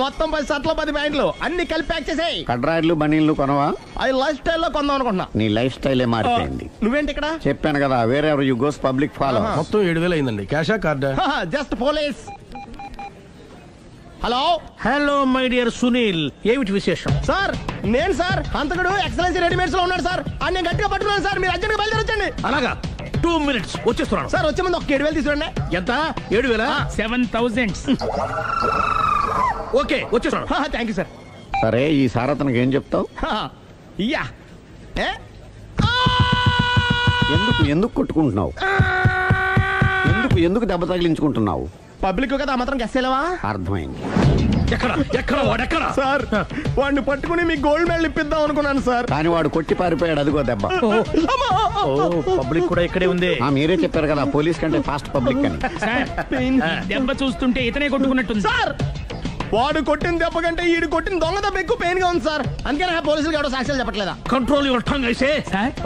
మొత్తం 10 షర్ట్లు 10 ప్యాంట్లు అన్ని కలిపి ప్యాక్ చేసేయ్. కడ్రాయిలు బనీళ్లు కొనవా? అవి లైఫ్ స్టైల్ లో కొందాం అనుకుంటున్నా. నీ లైఫ్ స్టైలే మారిపోయింది. నువ్వేంటి ఇక్కడ? చెప్పాను కదా, వేరే ఎవరు యు గోస్ పబ్లిక్ ఫాలో. మొత్తం 7,000 అయిందండి. క్యాషా కార్డా? Just police. Hello hello my dear Sunil, ఏమిటి విశేషం? సార్, నేను సార్ హంతకుడు ఎక్సలెన్సీ రెడీమేడ్స్ లో ఉన్నాడు సార్. అని నేను గట్టిగా పట్టుకున్నాను సార్. మీరు అర్జెంట్ గా బయలుదేరొచ్చండి. అలాగా, 2 minutes వచ్చేస్తున్నాను. సార్ వచ్చే ముందు ఒక 7,000 తీసుకురండి. ఎంత? 7,000? 7,000. ఓకే, వచ్చేస్తున్నాను. Thank you sir. సరే, ఈ సార్ అతనికి ఏం చెప్తావు? ఇయ్యా. ఎందుకు కొట్టుకుంటున్నావు? ఎందుకు దెబ్బ తగిలించుకుంటున్నావు? పబ్లిక్ కదా మాత్రం గెస్సేలేవా? అర్థమైంది. ఎక్కడ వాడెక్కడ? సార్, వాడిని పట్టుకుని మీ గోల్డ్ మెడల్ ఇప్పిద్దాం అనుకున్నాను సార్. కానీ వాడు కొట్టి పారిపోయాడు. అదిగో దెబ్బ. పబ్లిక్ కూడా ఇక్కడే ఉంది. మీరే చెప్పారు కదా, పోలీస్ కంటే ఫాస్ట్ పబ్లిక్ అని. దెబ్బ చూస్తుంటే ఇతనే కొట్టుకున్నట్టుంది. సార్, వాడు కొట్టిన దెబ్బ కంటే ఈడు కొట్టిన దొంగ దెబ్బ ఎక్కువ పెయిన్ గా ఉంది సార్. అందుకని పోలీసులు ఎవడో సాక్ష్యాలు చెప్పట్లేదా? కంట్రోల్ యువర్ టంగ్ అయితే.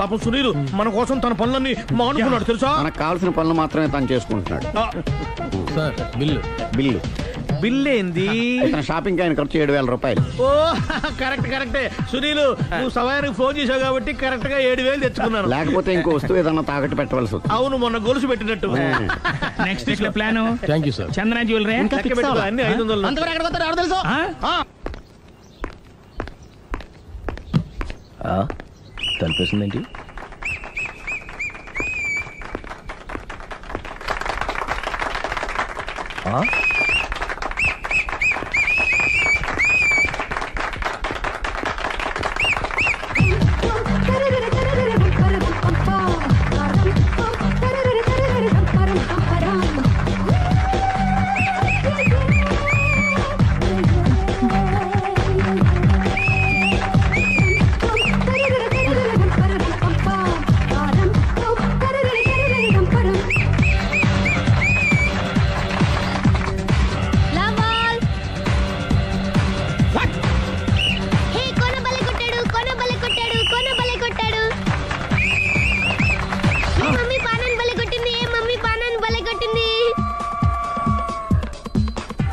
పాపం సునీల్ మన కోసం తన పనులన్నీ మానుకున్నాడు తెలుసా? మనకు కావాల్సిన పనులు మాత్రమే తను చేసుకుంటున్నాడు. సార్, బిల్లు బిల్ ఏంది? షాపింగ్ ఆయన ఖర్చు 7,000 రూపాయలు. ఓ కరెక్టే సునీల్, నువ్వు సమయానికి ఫోన్ చేసావు కాబట్టి కరెక్ట్ గా 7,000 తెచ్చుకున్నాను. లేకపోతే ఇంకో వస్తువు ఏదన్నా తాకట్టు పెట్టవలసి వస్తుంది. అవును, మొన్న గొలుసు పెట్టినట్టు. నెక్స్ట్ వీక్ లో plan. Thank you sir. Chandana jewellery అన్ని 500. అంతవరకు ఎక్కడ పోతారు ఎవరు తెలుసు? తలిపేసిందేంటి?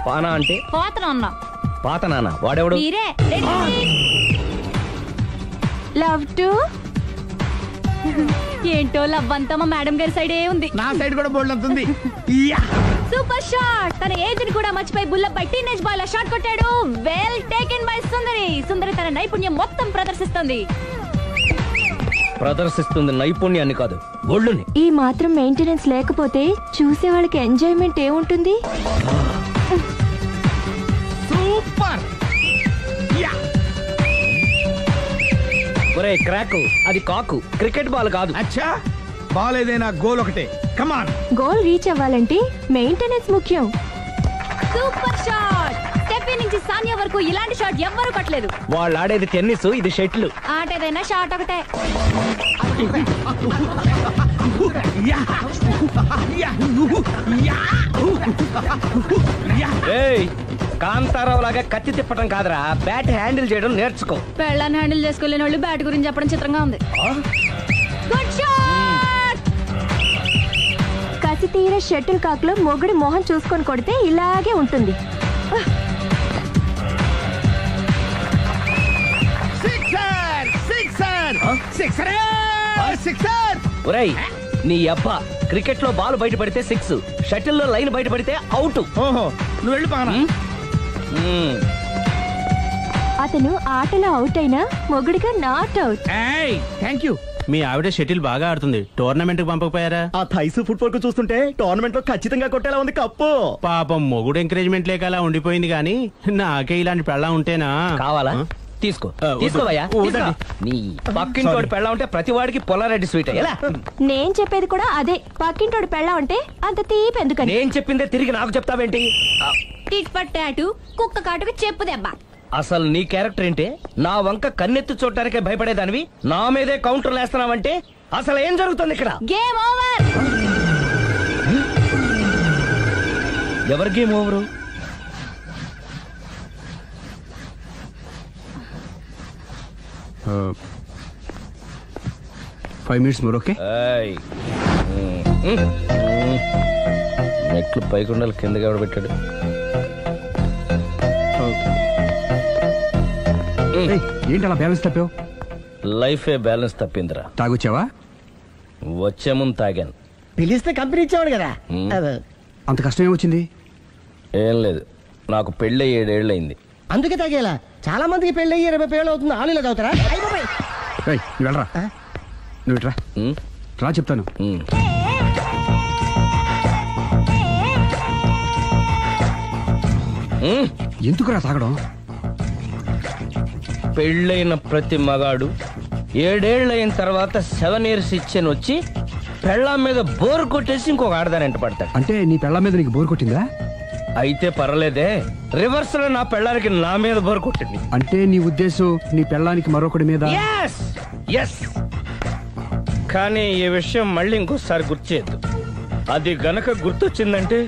పానా అంటే పాత నాన్న. వాడెవడు? లవ్ టు ఏంటో లవ్ అంతా మా మేడం గారి సైడే ఉంది. నా సైడ్ కూడా బోల్డ్ అవుతుంది. Super shot. తన ఏజ్ ని కూడా మర్చిపోయి బుల్లపై టీనేజ్ బాయ్ లా షాట్ కొట్టాడు. Well taken by Sundari. Sundari తన నైపుణ్యం మొత్తం ప్రదర్శిస్తుంది నైపుణ్యాన్ని కాదు, ఒళ్ళుని. ఈ మాత్రం మెయింటెనెన్స్ లేకపోతే చూసే వాళ్ళకి ఎంజాయ్మెంట్ ఏముంటుంది? సూపర్. ఒరే క్రాక్, అది కాకు, క్రికెట్ బాల్ కాదు. అచ్చా, బాల్ ఏదైనా గోల్ ఒకటే. కమాన్. గోల్ రీచ్ అవ్వాలంటే మెయింటెనెన్స్ ముఖ్యం. Super shot. స్టెఫీ నుంచి సానియా వరకు ఇలాంటి షాట్ ఎవ్వరూ కొట్టలేదు. వాళ్ళు ఆడేది టెన్నిస్, ఇది షటిల్. ఆట ఏదైనా షాట్ ఒకటే. కాంతారావు లాగా కత్తి తిప్పటం కాదురా, బ్యాట్ హ్యాండిల్ చేయడం నేర్చుకో. పెళ్ళాన్ని హ్యాండిల్ చేసుకోలేని వాళ్ళు బ్యాట్ గురించి చెప్పడం చిత్రంగా ఉంది. Good shot. కసి తీరా షటిల్ కాక్ లో మొగుడి మొహం చూసుకొని కొడితే ఇలాగే ఉంటుంది. ఒరేయ్ నీ అబ్బా క్రికెట్ లో బాల్ బయట పడితే 6, షటిల్ లో లైన్ బయట పడితే అవుట్. ఓహో నువ్వు వెళ్ళి పానా. అతను ఆటలో అవుట్ అయినా మొగుడిగా నాట్ అవుట్. Thank you. మీ ఆవిడ షటిల్ బాగా ఆడుతుంది, టోర్నమెంట్ కి పంపకపోయారా? ఆ థైస్ ఫుట్బాల్ కు చూస్తుంటే టోర్నమెంట్ లో ఖచ్చితంగా కొట్టేలా ఉంది కప్పు. పాపం మొగుడు ఎంకరేజ్మెంట్ లేక అలా ఉండిపోయింది గానీ నాకే ఇలాంటి పెళ్ళా ఉంటేనా. కావాలా? తీసుకో తీసుకోవయ్యా. నీ పక్కింటోడి పెళ్ళ ఉంటే ప్రతి వాడికి పొలారెడ్డి స్వీట్ ఎలా? నేను చెప్పేది కూడా అదే. పక్కింటోడి పెళ్ళ ఉంటే అంత తీపి ఎందుకని? నేను చెప్పిందే తిరిగి నాకు చెప్తావేంటి? టిట్ పట్ టాటు, కుక్క కాటుకు చెప్పు దెబ్బ. అసలు నీ క్యారెక్టర్ ఏంటి? నా వంక కన్నెత్తి చూడటానికే భయపడేదానివి నా మీదే కౌంటర్లు వేస్తున్నావంటే అసలు ఏం జరుగుతుంది ఇక్కడ? Game over. ఎవరి game over? 5 minutes more, okay? మెట్లు పైకుండలు కిందకి ఎవడ పెట్టాడు? ఏంటి అలా బ్యాలెన్స్ తప్పావు? లైఫే బ్యాలెన్స్ తప్పిందిరా. తాగొచ్చావా? వచ్చే ముందు తాగాను. పిలిస్తే కంపెనీ ఇచ్చేవాడు కదా. అంత కష్టం ఏమొచ్చింది? ఏం లేదు, నాకు పెళ్ళి 7 ఏళ్ళు అయింది. అందుకే తాగేలా. చాలా మందికి పెళ్ళి 20 ఏళ్ళు అవుతుంది. ఆలీలో తాగుతారా? నువ్వు వెళ్ళరా, నువ్వు ఇట్రా రా చెప్తాను. ఎందుకురా తాగడం? పెళ్ళైన ప్రతి మగాడు 7 ఏళ్ళు అయిన తర్వాత 7 years ఇచ్చాను వచ్చి పెళ్ళాం మీద బోరు కొట్టేసి ఇంకొక ఆడదానంట పడతాడు. అంటే నీ పెళ్ళాం మీద నీకు బోరు కొట్టిందా? అయితే పర్లేదే, రివర్స్ లో నా పెళ్ళానికి నా మీద బోరు కొట్టింది. అంటే నీ ఉద్దేశం నీ పెళ్ళానికి మరొకటి మీద? కానీ ఈ విషయం మళ్ళీ ఇంకోసారి గుర్తు చేయద్దు. అది గనక గుర్తొచ్చిందంటే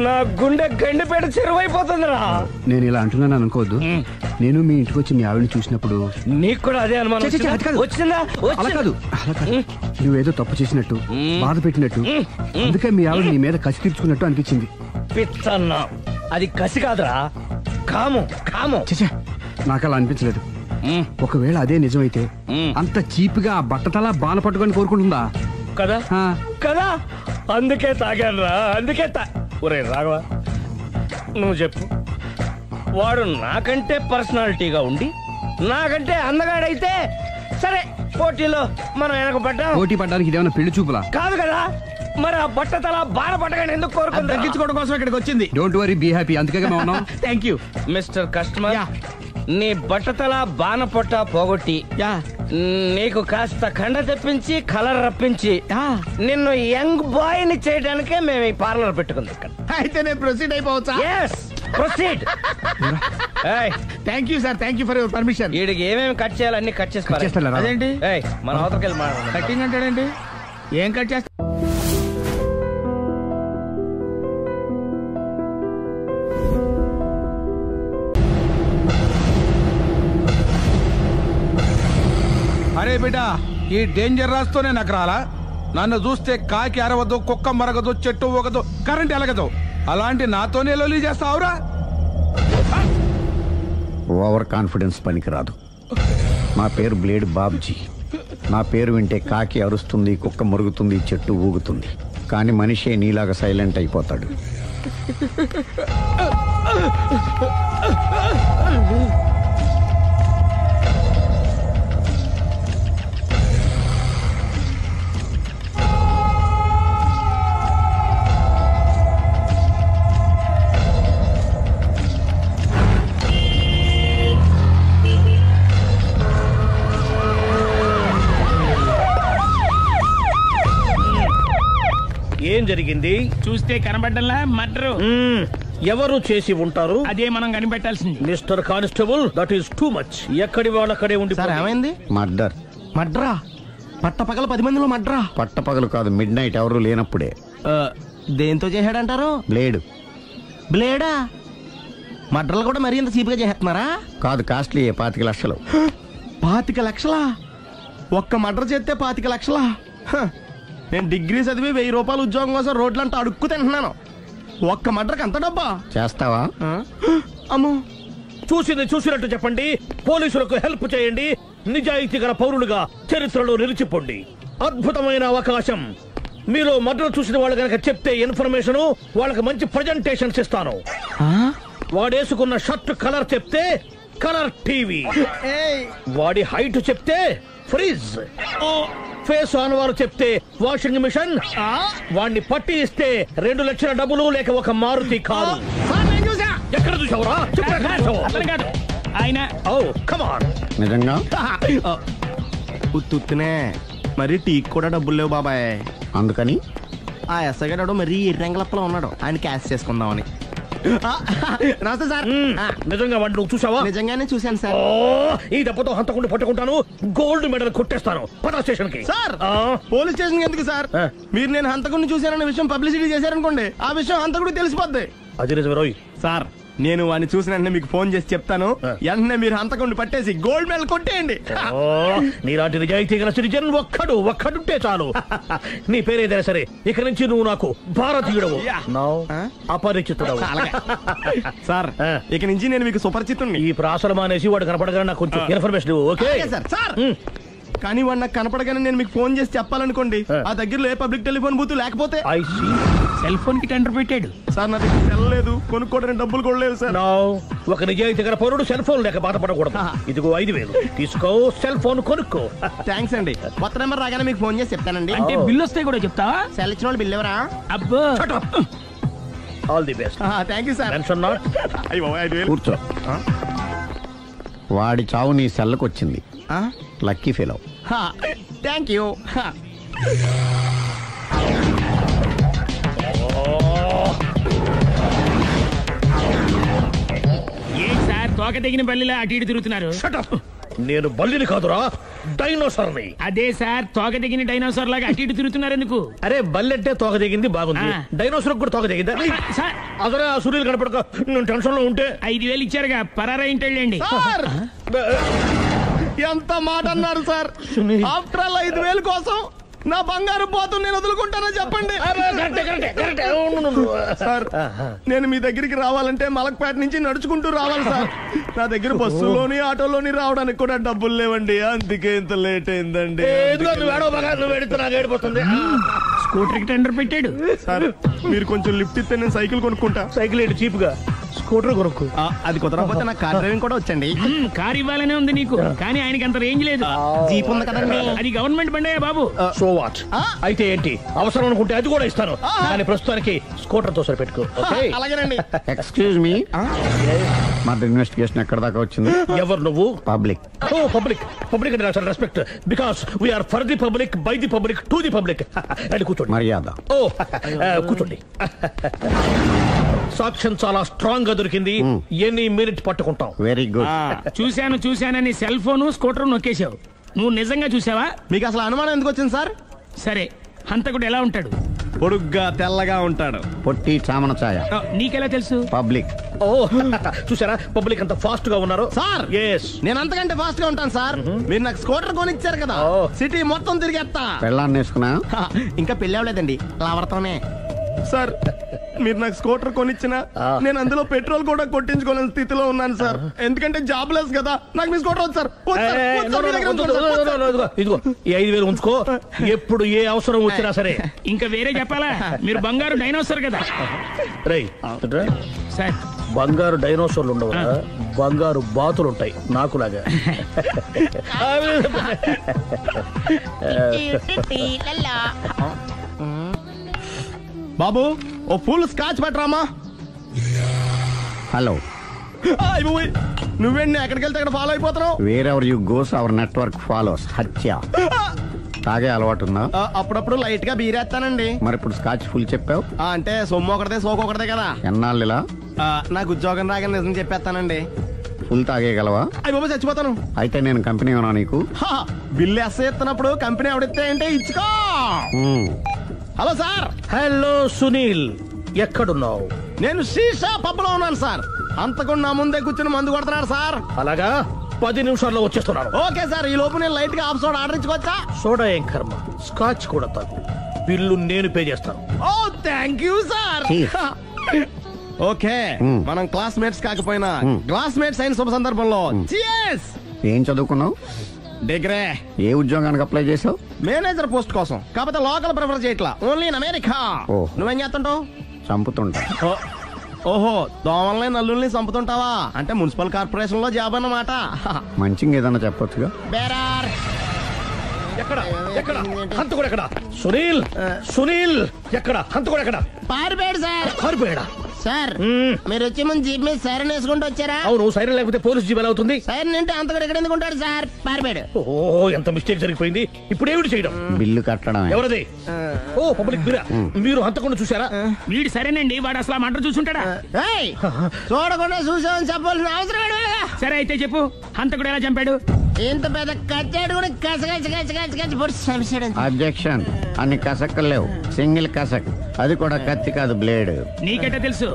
నా గుండె గండిపేట చెరువైపోతుందిరా. నేను ఇలా అంటున్నాను అనుకోవద్దు. నేను మీ ఇంటికి వచ్చి మీ ఆవిడని చూసినప్పుడు నీకు కూడా అదే అనుమానం వచ్చిందా? అలా కాదు, నువ్వేదో తప్పు చేసినట్టు, బాధ పెట్టినట్టు, అందుకే మీ ఆవిడ నీ మీద కసి తీర్చుకున్నట్టు అనిపించింది. పిచ్చన్నా, అది కసి కాదురా, కాము కాము. నాకు అలా అనిపించలేదు. ఒకవేళ అదే నిజమైతే అంత చీప్ గా బట్టతలా బాణ పట్టుకొని కోరుకుంటుందా? కదా కదా, అందుకే తాగాను రా, అందుకే ఒరే రాఘవ, నువ్వు చెప్పు. వాడు నాకంటే పర్సనాలిటీగా ఉండి నాకంటే అందగాడైతే సరే, పోటీలో మనం వెనకబడ్డాం. పోటీ పడ్డానికి ఇదేమన్నా పెళ్లి చూపులా? కాదు కదా, మరి ఆ బట్టతల బాణ పట్టగానే ఎందుకు కోరుకుంది? తగ్గించుకోవడం కోసం ఇక్కడికి వచ్చింది. Don't worry, be happy. అందుకే మేము ఉన్నాం. Thank you mister customer. నీ బట్టతల బాణ పొట్ట పోగొట్టి నీకు కాస్త కండ తెప్పించి కలర్ రప్పించి నిన్ను యంగ్ బాయ్ ని చేయడానికే మేము ఈ పార్లర్ పెట్టుకుంది ఇక్కడ. అయితే నేను ప్రొసీడ్ అయిపోవచ్చా? Proceed. Thank you sir, thank you for your permission. వీడికి ఏమేమి కట్ చేయాలి అన్ని కట్ చేసి అదేంటి మన అవతలకి వెళ్ళి మాట్లాడు. కటింగ్ అంటాడేంటి? ఏం కట్ చేస్తా? అరే బిడ్డ, ఈ డేంజర్ రాస్తూనే నాకు రాలా? నన్ను చూస్తే కాకి అరవదు, కుక్క మరగదు, చెట్టు ఊగదు, కరెంట్ ఎలగదు. అలాంటి నాతోనే లొలి చేస్తావురా? ఓవర్ కాన్ఫిడెన్స్ పనికిరాదు. నా పేరు బ్లేడ్ బాబ్జీ. నా పేరు వింటే కాకి అరుస్తుంది, కుక్క మురుగుతుంది, చెట్టు ఊగుతుంది, కానీ మనిషే నీలాగా సైలెంట్ అయిపోతాడు. ఏం జరిగింది? చూస్తే కనబడ్డంలా మర్డరు. ఎవరు చేసి ఉంటారు? అదే మనం కనిపెట్టాల్సింది. Mister constable, that is too much. ఎక్కడి వాళ్ళక్కడే ఉండి. ఏమైంది? మర్డర్. మడ్రా? పట్టపగల 10 మందిలో మడ్రా? పట్టపగలు కాదు, మిడ్ నైట్ ఎవరు లేనప్పుడే. దేంతో చేశాడంటారు? బ్లేడ్. బ్లేడా? మడ్రలు కూడా మరీ ఇంత చీప్గా చేస్తున్నారా? కాదు, కాస్ట్లీ 25 లక్షలు. 25 లక్షలా? ఒక్క మడ్ర చేస్తే 25 లక్షలా? నేను డిగ్రీ చదివి 1000 రూపాయలు ఉద్యోగం కోసం రోడ్లంతా అడుక్కు తింటున్నాను. ఒక్క మడ్రకు అంత డబ్బా చేస్తావా? అమ్మో. చూసింది చూసినట్టు చెప్పండి, పోలీసులకు హెల్ప్ చేయండి, నిజాయితీ గల పౌరులుగా చరిత్రలో నిలిచిపోండి. అద్భుతమైన అవకాశం. మీలో మర్డర్ చూసిన వాళ్ళు కనుక చెప్తే ఇన్ఫర్మేషన్, వాళ్ళకి మంచి ప్రజెంటేషన్స్ ఇస్తాను. వాడేసుకున్న షర్ట్ కలర్ చెప్తే కలర్ టీవీ, వాడి హైట్ చెప్తే ఫ్రిజ్, ఫేస్ ఆన్ వారు చెప్తే వాషింగ్ మిషన్, వాడిని పట్టి ఇస్తే 2 లక్షల డబ్బులు లేక ఒక మారుతి కారు. ఎక్కడ చూసావురా? ఆయన నిజంగా ఉత్తునే మరి టీకి కూడా డబ్బులు లేవు బాబాయ్. అందుకని ఆ ఎస్ఐ గారు మరీ ఎర్రంగలప్పలో ఉన్నాడు, ఆయన క్యాష్ చేసుకుందామని. నమస్తే సార్. నిజంగా వాడిని నువ్వు చూసావా? నిజంగానే చూశాను సార్. ఈ దెబ్బతో హంతకుండా పట్టుకుంటాను, గోల్డ్ మెడల్ కొట్టేస్తాను. పటా స్టేషన్ కి. సార్ పోలీస్ స్టేషన్ ఎందుకు సార్? మీరు నేను హంతకుడిని చూశానన్న విషయం పబ్లిసిటీ చేశారనుకోండి, ఆ విషయం హంతకుడికి తెలిసిపోద్ది. అది నిజమే రోయ్. సార్ నేను వాడిని చూసిన వెంటనే మీకు ఫోన్ చేసి చెప్తాను, వెంటనే మీరు హంతకుడిని పట్టేసి గోల్డ్ మెడల్ కొట్టేయండి. నీలాంటి నిజాయితీ గల సిటిజన్ ఒక్కడుంటే చాలు. నీ పేరేదైనా సరే, ఇక నుంచి నువ్వు నాకు భారతీయుడవు, అపరిచితుడవు. సార్ ఇక నుంచి నేను మీకు సుపరిచితుడిని. ఈ ప్రాసలు మానేసి వాడు కనపడగానే నాకు కొంచెం ఇన్ఫర్మేషన్ ఇవ్వు. Okay sir. కానీ వాడు నాకు కనపడగానే నేను మీకు ఫోన్ చేసి చెప్పాలనుకోండి, ఆ దగ్గరలో ఏ పబ్లిక్ టెలిఫోన్ బూత్ లేకపోతే సెల్ ఫోన్ కి టెండర్ పెట్టాడు సార్. నా దగ్గర సెల్ లేదు, కొనుక్కోవడానికి డబ్బులు కూడా లేవు సార్. ఒక నిజాయితీ గల పౌరుడు సెల్ ఫోన్ లేక బాధపడకూడదు. ఇదిగో 5000 తీసుకో, సెల్ ఫోన్ కొనుక్కో. థ్యాంక్స్ అండి. కొత్త నెంబర్ రాగానే మీకు ఫోన్ చేసి చెప్తానండి. అంటే బిల్లు వస్తే కూడా చెప్తావా? సెల్ ఇచ్చిన వాళ్ళు బిల్ ఎవరా? అబ్బో. All the best. Thank you sir. Tension not. కూర్చో. వాడి చావు నీ సెల్లకు వచ్చింది. Lucky fellow. Thank you. ఏం సార్ తోక తెగిన బల్లిలా అటు ఇటు తిరుగుతున్నారు? నేను బల్లిని కాదురా, డైనోసార్ని. అదే సార్ తోక తెగిన డైనోసార్ లాగా అటు ఇటు తిరుగుతున్నారు ఎందుకు? అరే బల్లెట్టే తోక దిగింది బాగుంది, డైనోసార్ కూడా తోక దిగిందా? అదరే ఆ సూర్యులు కనపడక నేను టెన్షన్ లో ఉంటే 5000 ఇచ్చారుగా, పరారా ఇంటండి. ఎంత మాట అన్నారు సార్? ఆఫ్టర్ ఆల్ 5000 కోసం నా బంగారు పోతు నేను వదులుకుంటానని చెప్పండి సార్. నేను మీ దగ్గరికి రావాలంటే మలక్పేట నుంచి నడుచుకుంటూ రావాలి సార్. నా దగ్గర బస్సులోని ఆటోలోని రావడానికి కూడా డబ్బులు లేవండి, అందుకే ఇంత లేట్ అయిందండి. స్కూటర్ కి టెండర్ పెట్టాడు సార్. మీరు కొంచెం లిఫ్ట్ ఇస్తే నేను సైకిల్ కొనుక్కుంటా. సైకిల్ ఏంటి చీప్ గా, స్కూటర్ కొనుక్కు. అది కుదరకపోతే నాకు కార్ డ్రైవింగ్ కూడా వచ్చండి. కార్ ఇవ్వాలనే ఉంది నీకు, కానీ ఆయనకి అంత రేంజ్ లేదు. జీప్ ఉంది కదండి. అది గవర్నమెంట్ బండే బాబు. So what? అయితే ఏంటి, అవసరం అనుకుంటే అది కూడా ఇస్తాను, కానీ ప్రస్తుతానికి స్కూటర్ తో సరిపెట్టుకో. అలాగేనండి. ఎక్స్క్యూజ్ మీ, మర్డర్ ఇన్వెస్టిగేషన్ ఎక్కడ దాకా వచ్చింది? ఎవరు నువ్వు? పబ్లిక్. ఓ పబ్లిక్. పబ్లిక్ అంటే నాకు respect, because we are for the public, by the public, to the public. అది కూర్చోండి. మర్యాద. ఓ కూర్చోండి. సాక్ష్యం చాలా స్ట్రాంగ్ గా దొరికింది, ఎనీ మినిట్ పట్టుకుంటాం. Very good. చూశానని సెల్ ఫోన్ స్కూటర్ నొక్కేశావు. నువ్వు నిజంగా చూసావా? మీకు అసలు అనుమానం ఎందుకు వచ్చింది సార్? సరే హంతకుడు ఎలా ఉంటాడు? పొడుగ్గా తెల్లగా ఉంటాడు. పొట్టి చామన ఛాయ. నీకెలా తెలుసు? పబ్లిక్. ఓ చూసారా పబ్లిక్ అంత ఫాస్ట్ గా ఉన్నారు సార్. నేను అంతకంటే ఫాస్ట్ గా ఉంటాను సార్. మీరు నాకు స్కూటర్ కొనిచ్చారు కదా, సిటీ మొత్తం తిరిగేస్తా. పెళ్ళాన్ని వేసుకున్నా? ఇంకా పెళ్ళి అవ్వలేదండి, లావర్తోనే. సార్ మీరు నాకు స్కూటర్ కొనిచ్చిన నేను అందులో పెట్రోల్ కూడా కొట్టించుకోలేని స్థితిలో ఉన్నాను సార్. ఎందుకంటే జాబ్ లెస్ కదా, నాకు మీ స్కూటర్ వద్దు సార్. ఇదిగో ఈ 5000 ఉంచుకో, ఎప్పుడు ఏ అవసరం వచ్చినా సరే. ఇంకా వేరే చెప్పాలా? మీరు బంగారు డైనోసార్ కదా. రేయ్ సార్ బంగారు డైనోసార్లు ఉండవు, బంగారు బాతులు ఉంటాయి నాకులాగా. బాబు ఓ ఫుల్ స్కాచ్ పట్టరామా. హలో. నువ్వేంటి ఎక్కడికి వెళ్తే అక్కడ ఫాలో అయిపోతున్నావు? Wherever you goes our network follows. హత్య. తాగే అలవాటు ఉందా? అప్పుడప్పుడు లైట్ గా బీరేస్తానండి. మరి ఇప్పుడు స్కాచ్ ఫుల్ చెప్పావు అంటే సొమ్ము ఒకటిదే సోకు ఒకటిదే కదా. ఎన్నాళ్ళు ఇలా? నాకు ఉద్యోగం రాగానే నిజం చెప్పేస్తానండి. ఫుల్ తాగేయగలవా? అయ్యి బాబు చచ్చిపోతాను. అయితే నేను కంపెనీ ఉన్నా నీకు? బిల్లు ఎస్ఐ ఇస్తున్నప్పుడు కంపెనీ ఎవడిస్తే అంటే ఇచ్చుకో. Hello sir. హలో సునీల్, ఎక్కడున్నావు? నేను శీషా పబ్ లో ఉన్నాను సార్. అంతకుండా నా ముందే కూర్చొని మందు కొడుతున్నాడు సార్. అలాగా, 10 నిమిషాల్లో వచ్చేస్తున్నాను. Okay sir. ఈ లోపు నేను లైట్ గా హాఫ్ సోడా ఆర్డర్ ఇచ్చుకోవచ్చా? సోడా ఏం కర్మ, స్కాచ్ కూడా తాగు. బిల్లు నేను పే చేస్తాను. ఓ థ్యాంక్ యూ సార్. ఓకే, మనం క్లాస్మేట్స్ కాకపోయినా క్లాస్మేట్స్ అయిన శుభ సందర్భంలో చియర్స్. ఏం చదువుకున్నావు? డిగ్రీ. ఏ ఉద్యోగానికి అప్లై చేసావు? మేనేజర్ పోస్ట్ కోసం. కాకపోతే లోకల్ ప్రిఫర్ చేయట్లా, ఓన్లీ ఇన్ అమెరికా. నువ్వేం చేస్తుంటావు? చంపుతుంటా. ఓహో, దోమల్ని నల్లుల్ని చంపుతుంటావా? అంటే మున్సిపల్ కార్పొరేషన్ లో జాబ్ అన్నమాట. మంచిగా ఏదన్నా చెప్పొచ్చుగా. బేరార్. ఎక్కడ ఎక్కడ హంతకుడు ఎక్కడ? సునీల్, సునీల్ ఎక్కడ? హంతకుడు ఎక్కడ? పారిపోయాడు సార్. పారిపోయాడా? సార్ మీరు వచ్చే ముందు జీప్ మీద సైరన్ వేసుకుంటూ వచ్చారా? అవును, సైరన్ లేకపోతే పోలీస్ జీప్ ఎలా అవుతుంది? సైరన్ అంటే అంతకుడు ఎక్కడ ఎందుకు ఉంటాడు సార్? పారిపోయాడు. ఓ, ఎంత మిస్టేక్ జరిగిపోయింది. ఇప్పుడు ఏమిటి చేయడం? బిల్లు కట్టడం. ఎవరది? ఓ, పబ్లిక్ బిరా. మీరు హంతకుండా చూసారా? వీడు సరేనండి, వాడు అసలు మంట చూసుంటాడా? చూడకుండా చూసామని చెప్పాల్సిన అవసరం లేదు. సరే అయితే చెప్పు, హంతకుడు ఎలా చంపాడు? ఇంత పెద్ద కచ్చాడు కూడా కసగచ్చి పొడి చంపేశాడు. అబ్జెక్షన్. అన్ని కసక్కలు లేవు, సింగిల్ కసక్. అది కూడా కత్తి కాదు, బ్లేడ్. నీకెట్టా తెలుసు?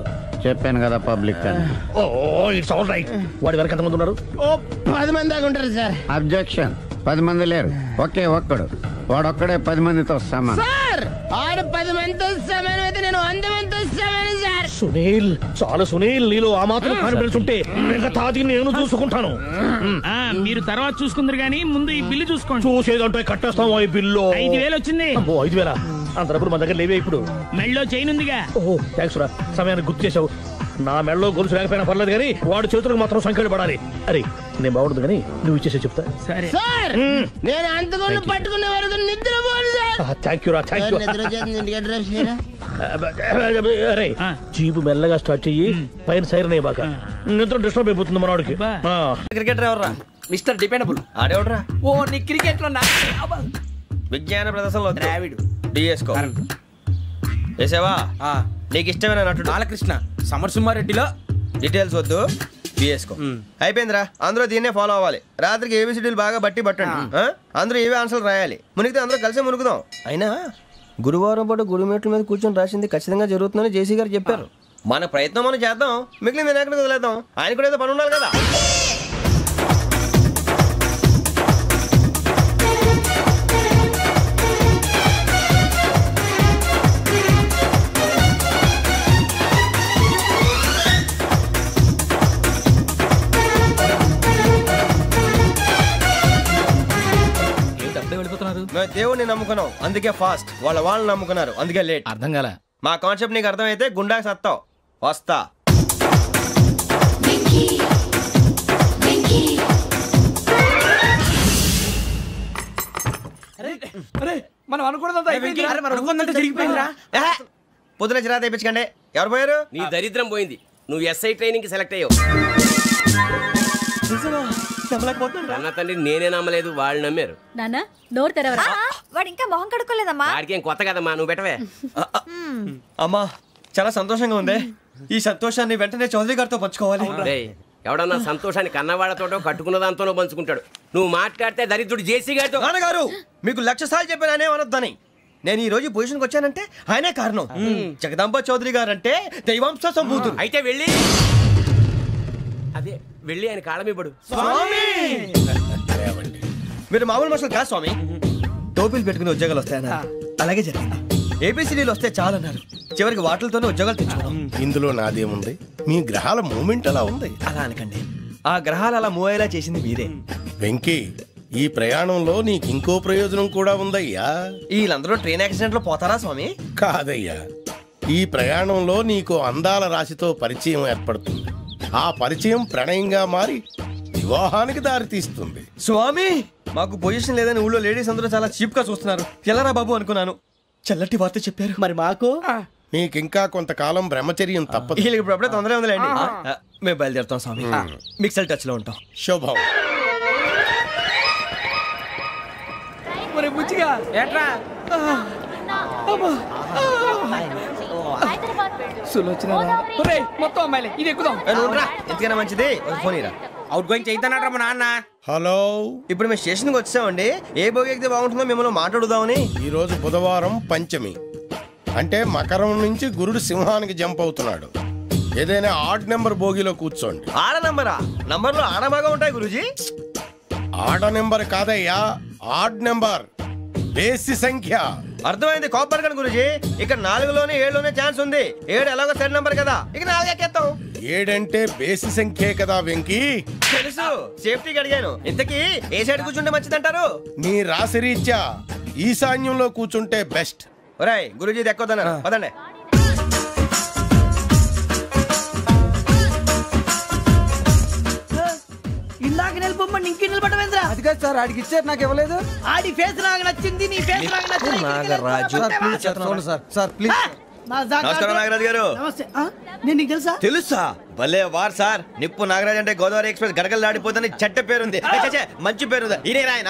చెప్పాను కదా పబ్లిక్ అని. ఓ, ఇట్స్ ఆల్ రైట్. వాడి వెనక ఎంతమంది ఉన్నారు? ఓ 10 మంది దాకా ఉంటారు సార్. అబ్జెక్షన్. 10 మంది లేరు, ఒకే ఒక్కడు. వాడొక్కడే 10 మందితో సమానం. సార్ ఆడు 10 మందితో సమానం అయితే నేను 100 మందితో సమానం సార్. సునీల్, చాలా సునీల్, నీలో ఆ మాత్రం కాన్ఫిడెన్స్ ఉంటే మిగతాది నేను చూసుకుంటాను. మీరు తర్వాత చూసుకుందరు గానీ ముందు ఈ బిల్లు చూసుకోండి. చూసేదంటే కట్టేస్తాం. ఈ బిల్లు 5,000 వచ్చింది. 5,000? అంత డబ్బులు మన దగ్గర లేవే ఇప్పుడు. మెళ్ళో చైన్ ఉందిగా. ఓహో, థ్యాంక్స్ రా, సమయానికి గుర్తు చేసావు. నా మెడలో గొలుసు లేకపోయినా పర్లేదు కానీ వాడు చేతులకు మాత్రం సంఖ్యలు పడాలి. అరే, నేను బాగుంటుంది కానీ నువ్వు ఇచ్చేసే చెప్తా. సరే సార్, నేను అంతకుండా పట్టుకునే వరకు నిద్రపోను సార్. థ్యాంక్ యూ రా, థ్యాంక్ యూ. అరే, జీపు మెల్లగా స్టార్ట్ చెయ్యి, పైన సైరన్ అయ్యి బాగా నిద్ర డిస్టర్బ్ అయిపోతుంది మనవాడికి. క్రికెటర్ ఎవర్రా? Mister dependable. ఆడేవడరా? ఓ, నీ క్రికెట్ లో విజ్ఞాన ప్రదర్శనలో ద్రావిడు డిఎస్కో వేసావా? నీకు ఇష్టమైన నటుడు? బాలకృష్ణ. సమర్సింహారెడ్డిలో డీటెయిల్స్ వద్దు, బిఎస్కో. అయిపోయిందిరా, అందరూ దీన్నే ఫాలో అవ్వాలి. రాత్రికి ఏబిసిడీలు బాగా బట్టి పట్టండి. అందరూ ఏవే ఆన్సర్లు రాయాలి. మునిగితే అందరూ కలిసి మునుగుదాం. అయినా గురువారం పాటు గురుమేట్ల మీద కూర్చొని రాసింది ఖచ్చితంగా జరుగుతుందని జేసీ గారు చెప్పారు. మన ప్రయత్నం మనం చేద్దాం, మిగిలింది నేను ఎక్కడికి వదిలేద్దాం. ఆయన కూడా ఏదో పని ఉండాలి కదా. మేము దేవుడిని నమ్ముకున్నాం, అందుకే ఫాస్ట్. వాళ్ళు నమ్ముకున్నారు, అందుకే లేట్. అర్థం కాల. మా కాన్సెప్ట్ నీకు అర్థమైతే గుండాకి సత్తావు. వస్తా. మనం అనుకున్నదంతా జరిగిపోయిందిరా. పొద్దున చిరా తెప్పించకండి. ఎవరు పోయారు? నీ దరిద్రం పోయింది. నువ్వు ఎస్ఐ ట్రైనింగ్ కి సెలెక్ట్ అయ్యావు. అన్న తండ్రి నేనే నమ్మలేదు, వాళ్ళు నమ్మారు. నాన్న నోరు తెరవరా? వాడు ఇంకా మొహం కడుక్కోలేదమ్మా. వాడికి ఏం కొత్త కదమ్మా, నువ్వు పెట్టవే. అమ్మా, చాలా సంతోషంగా ఉంది. ఈ సంతోషాన్ని వెంటనే చౌదరి గారితో పంచుకోవాలి. ఎవడన్నా సంతోషాన్ని కన్నవాళ్లతోటో కట్టుకున్న దాంతోనో పంచుకుంటాడు. నువ్వు మాట్లాడితే దరిద్రుడు జేసీ గారితో. నాన్నగారు, మీకు 1,00,000 సార్లు చెప్పానే అనొద్దని. నేను ఈ రోజు పొజిషన్కి వచ్చానంటే ఆయనే కారణం. జగదాంబ చౌదరి గారు అంటే దైవాంశ సంభూతుడు. అయితే వెళ్ళి ఆయన కాళ్ళమివ్వడు. మీరు మామూలు మనుషులు కాదు స్వామి. టోపీలు పెట్టుకుని ఉద్యోగాలు వస్తాయన్నారు, అలాగే జరిగింది. ఏబిసిడీలు వస్తే చాలన్నారు, చివరికి వాటిలతోనే ఉద్యోగాలు తెచ్చుకున్నాం. ఇందులో నాదేముంది? మీ గ్రహాల మూమెంట్ అలా ఉంది. అలా అనకండి, ఆ గ్రహాలు అలా మూవ్ అయ్యేలా చేసింది మీరే. వెంకీ, ఈ ప్రయాణంలో నీకు ఇంకో ప్రయోజనం కూడా ఉందయ్యా. వీళ్ళందరూ ట్రైన్ యాక్సిడెంట్ లో పోతారా స్వామి? కాదయ్యా, ఈ ప్రయాణంలో నీకు అందాల రాశితో పరిచయం ఏర్పడుతుంది. ఆ పరిచయం ప్రణయంగా మారి వివాహానికి దారితీస్తుంది. స్వామి, మాకు పొజిషన్ లేదని ఊళ్ళో లేడీస్ అందరూ చాలా చీప్ గా చూస్తున్నారు. ఎలారా బాబు అనుకున్నాను. చల్లటి వార్త చెప్పారు. మరి మాకు నీకింకా కొంతకాలం బ్రహ్మచర్యం తప్పదు. వీళ్ళకి ఇప్పుడు అప్పుడే తొందరగా ఉందిలేండి. మేము బయలుదేరుతాం స్వామి. మిక్సెల్ టచ్ లో ఉంటాం. శుభం. మొత్తం అమ్మాయిలే, ఇది ఎక్కుదాం. ఎందుకైనా మంచిది ఫోన్ ఇరా. అవుట్ గోయింగ్ చేద్దానట మా నాన్న. హలో, ఇప్పుడు మేము స్టేషన్కి వచ్చామండి. ఏ బోగి ఎక్కితే బాగుంటుందో మిమ్మల్ని మాట్లాడుదామని. ఈ రోజు బుధవారం పంచమి, అంటే మకరం నుంచి గురుడు సింహానికి జంప్ అవుతున్నాడు. ఏదైనా ఆడ్ నెంబర్ బోగిలో కూర్చోండి. ఆడ నెంబరా? నంబర్లో ఆడ బాగా ఉంటాయి గురూజీ. ఆడ నెంబర్ కాదయ్యా, ఆడ్ నెంబర్, బేసి సంఖ్య. అర్థమైంది కాపర్ గన్ గురుజీ. ఇక్కడ 4లోనే 7లోనే ఛాన్స్ ఉంది. 7 ఎలాగో సెడ్ నంబర్ కదా, ఇక 4 ఎక్కేస్తాం. 7 అంటే బేసి సంఖ్యే కదా వెంకీ. తెలుసు, సేఫ్టీకి అడిగాను. ఇంతకీ ఏ సైడ్ కూర్చుంటే మంచిదంటారు? నీ రాశి రీత్యా ఈశాన్యంలో కూర్చుంటే బెస్ట్. ఒరేయ్ గురుజీ దెక్కొద్దన్నారు, పదండి. ఇందాక నిలబొమ్మని ఇంకే నిలబడమేంద్రా? అది కాదు సార్, ఆడికి ఇచ్చారు, నాకు ఇవ్వలేదు. ఆడి ఫేస్ నాకు నచ్చింది, నీ ఫేస్ నాకు నచ్చింది. Nagaraju sir please. నమస్కారం నాగరాజు గారు. నమస్తే. నేను నీకు తెలుసా? తెలుసా? భలే వార్ సార్. నిప్పు నాగరాజ్ అంటే గోదావరి ఎక్స్ప్రెస్ గడగలు దాడిపోతుంది చెట్ట పేరుంది. మంచి పేరు. ఈయన ఆయన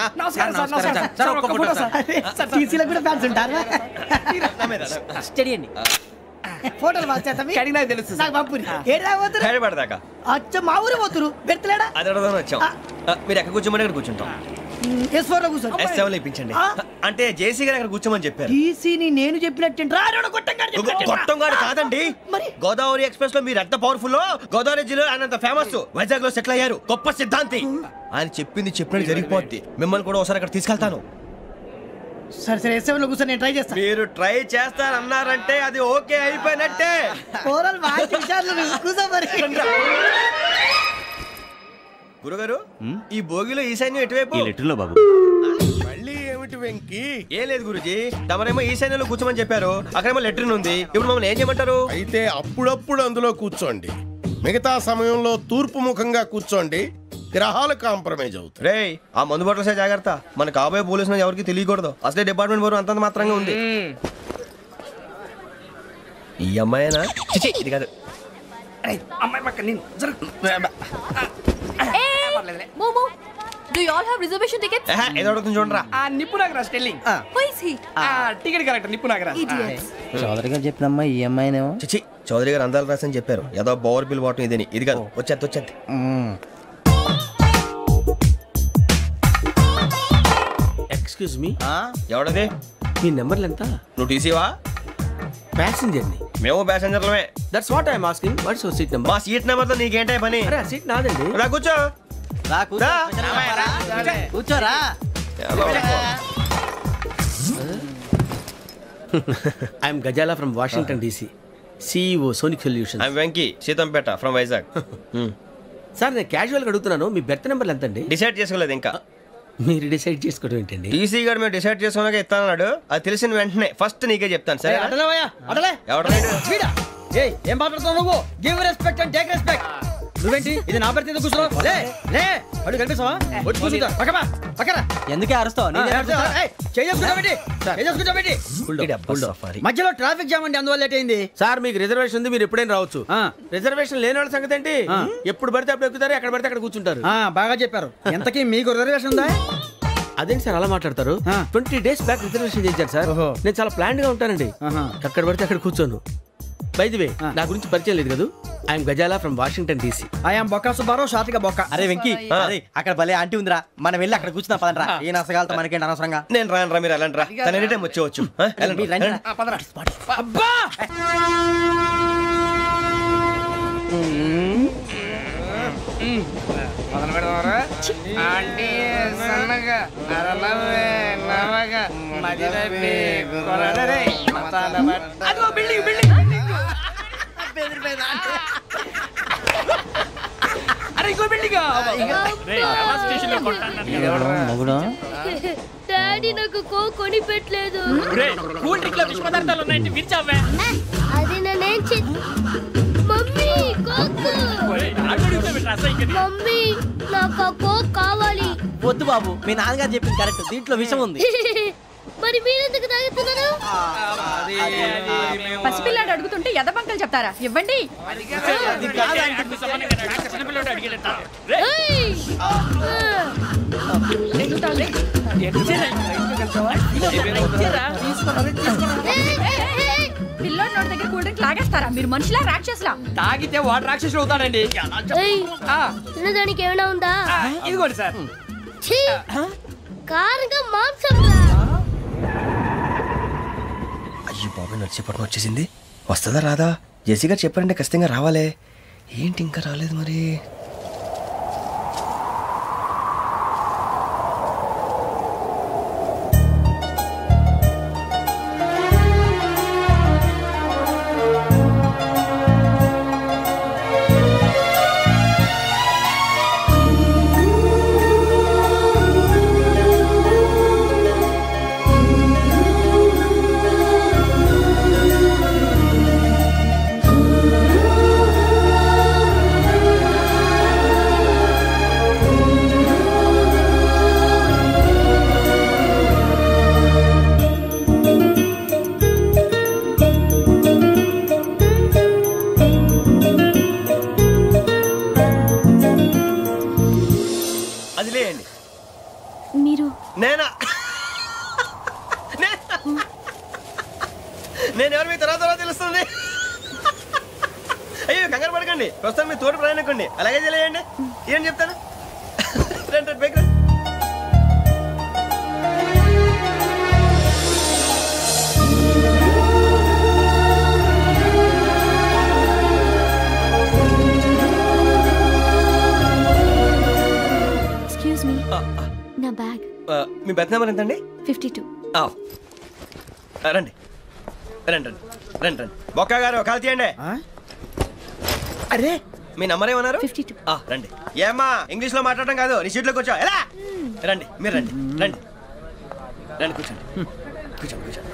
టీసీలో కూడా ఫ్యాన్స్ ఉంటారా? స్టడీ అండి. ఫోటోలు నాకు తెలుసు. నాకు పంపుని హైదరాబాద్ అచ్చ మా ఊరు పోతురు పెడతలేడా? అది అడగదామని వచ్చాం. మీరు ఎక్కడ కూర్చోమని అక్కడ కూర్చుంటాం. S4 లో కూర్చోండి. S7 ఇప్పించండి. అంటే జేసీ గారు అక్కడ కూర్చోమని చెప్పారు. టీసీని నేను చెప్పినట్టు గొట్టంగాడు కాదండి. గోదావరి ఎక్స్ప్రెస్ లో మీరు ఎంత పవర్ఫుల్, గోదావరి జిల్లా ఆయన ఫేమస్. వైజాగ్ లో సెటిల్ అయ్యారు, గొప్ప సిద్ధాంతి. ఆయన చెప్పింది చెప్పినట్టు జరిగిపోద్ది. మిమ్మల్ని కూడా ఒకసారి అక్కడ తీసుకెళ్తాను. సరే సరే, S7 లో కూర్చొని నేను ట్రై చేస్తాను. మీరు ట్రై చేస్తారన్నారంటే అది ఓకే అయిపోయినట్టే. గురుగారు, ఈ భోగిలో ఈశాన్యం ఎటువైపు? లెటర్లో బాబు. మళ్ళీ ఏమిటి వెంకీ? ఏం లేదు గురుజీ, తమరేమో ఈశాన్యంలో కూర్చోమని చెప్పారు, అక్కడేమో లెటర్ ఉంది. ఇప్పుడు మమ్మల్ని ఏం చేయమంటారు? అయితే అప్పుడప్పుడు అందులో కూర్చోండి, మిగతా సమయంలో తూర్పు ముఖంగా కూర్చోండి. గ్రహాలు కాంప్రమైజ్ అవుతాయి. రే, ఆ మందు బట్టలసే జాగ్రత్త. మన కాబోయే పోలీసులు ఎవరికి తెలియకూడదు. అసలే డిపార్ట్మెంట్ బోరు అంతంత మాత్రంగా ఉంది. ఈ అమ్మాయినా? ఇది కాదు. అమ్మాయి పక్క నేను Do you all have reservation tickets? ఏదో అడుగుతుంది చూడరా. నిప్పు Nagaraj telling. Who is he? Ticket correct నిప్పు నాగరాజ్. చౌదరి గారు చెప్పినమ్మా ఈ అమ్మాయినేమో. చిచి, చౌదరి గారు అందాలు రాసని చెప్పారు. ఏదో బోర్ బిల్ వాటం ఇదని. ఇది కాదు, వచ్చేది. Excuse me, ఎవడది? మీ నెంబర్లు ఎంత? నువ్వు టీసీవా? ప్యాసింజర్ ని. మేము ప్యాసింజర్లమే. That's what I'm asking. What's your seat number? మా సీట్ నెంబర్ తో నీకేంటే పని? అరే ఆ సీట్ నాదండి. రా కూర్చో. కూర్చోరా. I'm Gazala from Washington DC, CEO Sonic solution. I'm Venky, Seethampeta from Vizag. Sir నేను క్యాజువల్గా అడుగుతున్నాను, మీ బెర్త్ నెంబర్లు ఎంత అండి? డిసైడ్ చేసుకోలేదు ఇంకా. మీరు డిసైడ్ చేసుకోవడం ఏంటండి? టీసీ గారు మేము డిసైడ్ చేసుకున్నాక ఇస్తానన్నాడు. అది తెలిసిన వెంటనే ఫస్ట్ నీకే చెప్తాను. సరే ఏం మాట్లాడుతావు నువ్వు? Give respect and take respect. నువ్వేంటి ఇది నా పరిస్థితి కూర్చున్నావు? అడుగు కనిపిస్తావా? ఎందుకే అరుస్తావు? మధ్యలో ట్రాఫిక్ జామ్ అండి, అందువల్ల లేట్ అయింది. సార్ మీకు రిజర్వేషన్ ఉంది, మీరు ఎప్పుడైనా రావచ్చు. రిజర్వేషన్ లేని వాళ్ళ సంగతి ఏంటి? ఎప్పుడు పడితే అప్పుడు ఎక్కుతారు, ఎక్కడ పడితే అక్కడ కూర్చుంటారు. బాగా చెప్పారు. ఎంతకీ మీకు రిజర్వేషన్ ఉందా? అదేంటి సార్ అలా మాట్లాడతారు? 20 days బ్యాక్ రిజర్వేషన్ చేశారు సార్. నేను చాలా ప్లాన్డ్ గా ఉంటానండి, అక్కడ పడితే అక్కడ కూర్చోను. బై ది వే, నా గురించి పరిచయం లేదు కదా. I'm Gazala from Washington DC. I'm Bokka Subbarao, షాతిగా బొక్క. అరే వెంకీ, అక్కడ భలే ఆంటీ ఉందిరా, మనం వెళ్ళి అక్కడ కూర్చున్నా పదరా. ఏ నసగాలతో మనకేంటి అనవసరంగా. నేను రాను రా, మీరు వెళ్ళండి రా. తన ఎనీ టైం వచ్చేవచ్చు. అబ్బా మొదలు పెడదామరా? ఆంటీ సన్నగా నరలవే నవగా మదిరపి కొరడరే మతాల బట్ట. అదిగో బిల్డింగ్ బిల్డింగ్. అరే ఇంకో బిల్డింగ్. డాడీ నాకు కోక్ కొని పెట్టలేదు. కూల్ డ్రింక్ లో విష పదార్థాలు ఉన్నాయంటే విరిచావే. అది నేనేం మమ్మీ కోక్. మమ్మీ నాకు కోక్ కావాలి. వద్దు బాబు, మీ నాన్నగారు చెప్పింది కరెక్ట్, దీంట్లో విషయం ఉంది. మరి మీరెందుకు తాగుతున్నారు? పసిపిల్లాడు అడుగుతుంటే ఎదబంకలు చెప్తారా? ఇవ్వండి. పిల్లోడి నోటి దగ్గర కూల్ డ్రింక్ లాగేస్తారా? మీరు మనుషులా రాక్షసులా? తాగితే వాడు రాక్షసులు అవుతాడండి. తినడానికి ఏమైనా ఉందా? ఇదిగోండి సార్. కారంగా మాంసం. అయ్యో బాబు, నడిచేపట్నం వచ్చేసింది. వస్తుందా రాదా? జెసి గారు చెప్పారంటే ఖచ్చితంగా రావాలే. ఏంటి ఇంకా రాలేదు మరి? భయపడకండి, ప్రస్తుతం మీ తోటి ప్రయాణకండి. అలాగే తెలియండి, ఏం చెప్తాను. రండి బైక్ రండి. ఎక్స్క్యూజ్ మీ, నా బ్యాగ్. మీ బెత్ నెంబర్ ఎంతండి? 52. రండి రండి రండి రండి రండి. బొక్క గారు కాల్ తీయండి. అరే మీ నంబర్ ఏమన్నారు? 52. రండి. ఏమ్మా ఇంగ్లీష్ లో మాట్లాడడం కాదు, నీ సీట్లో కూర్చో. ఎలా రండి, మీరు రండి రండి రండి, కూర్చోండి కూర్చోండి కూర్చోండి.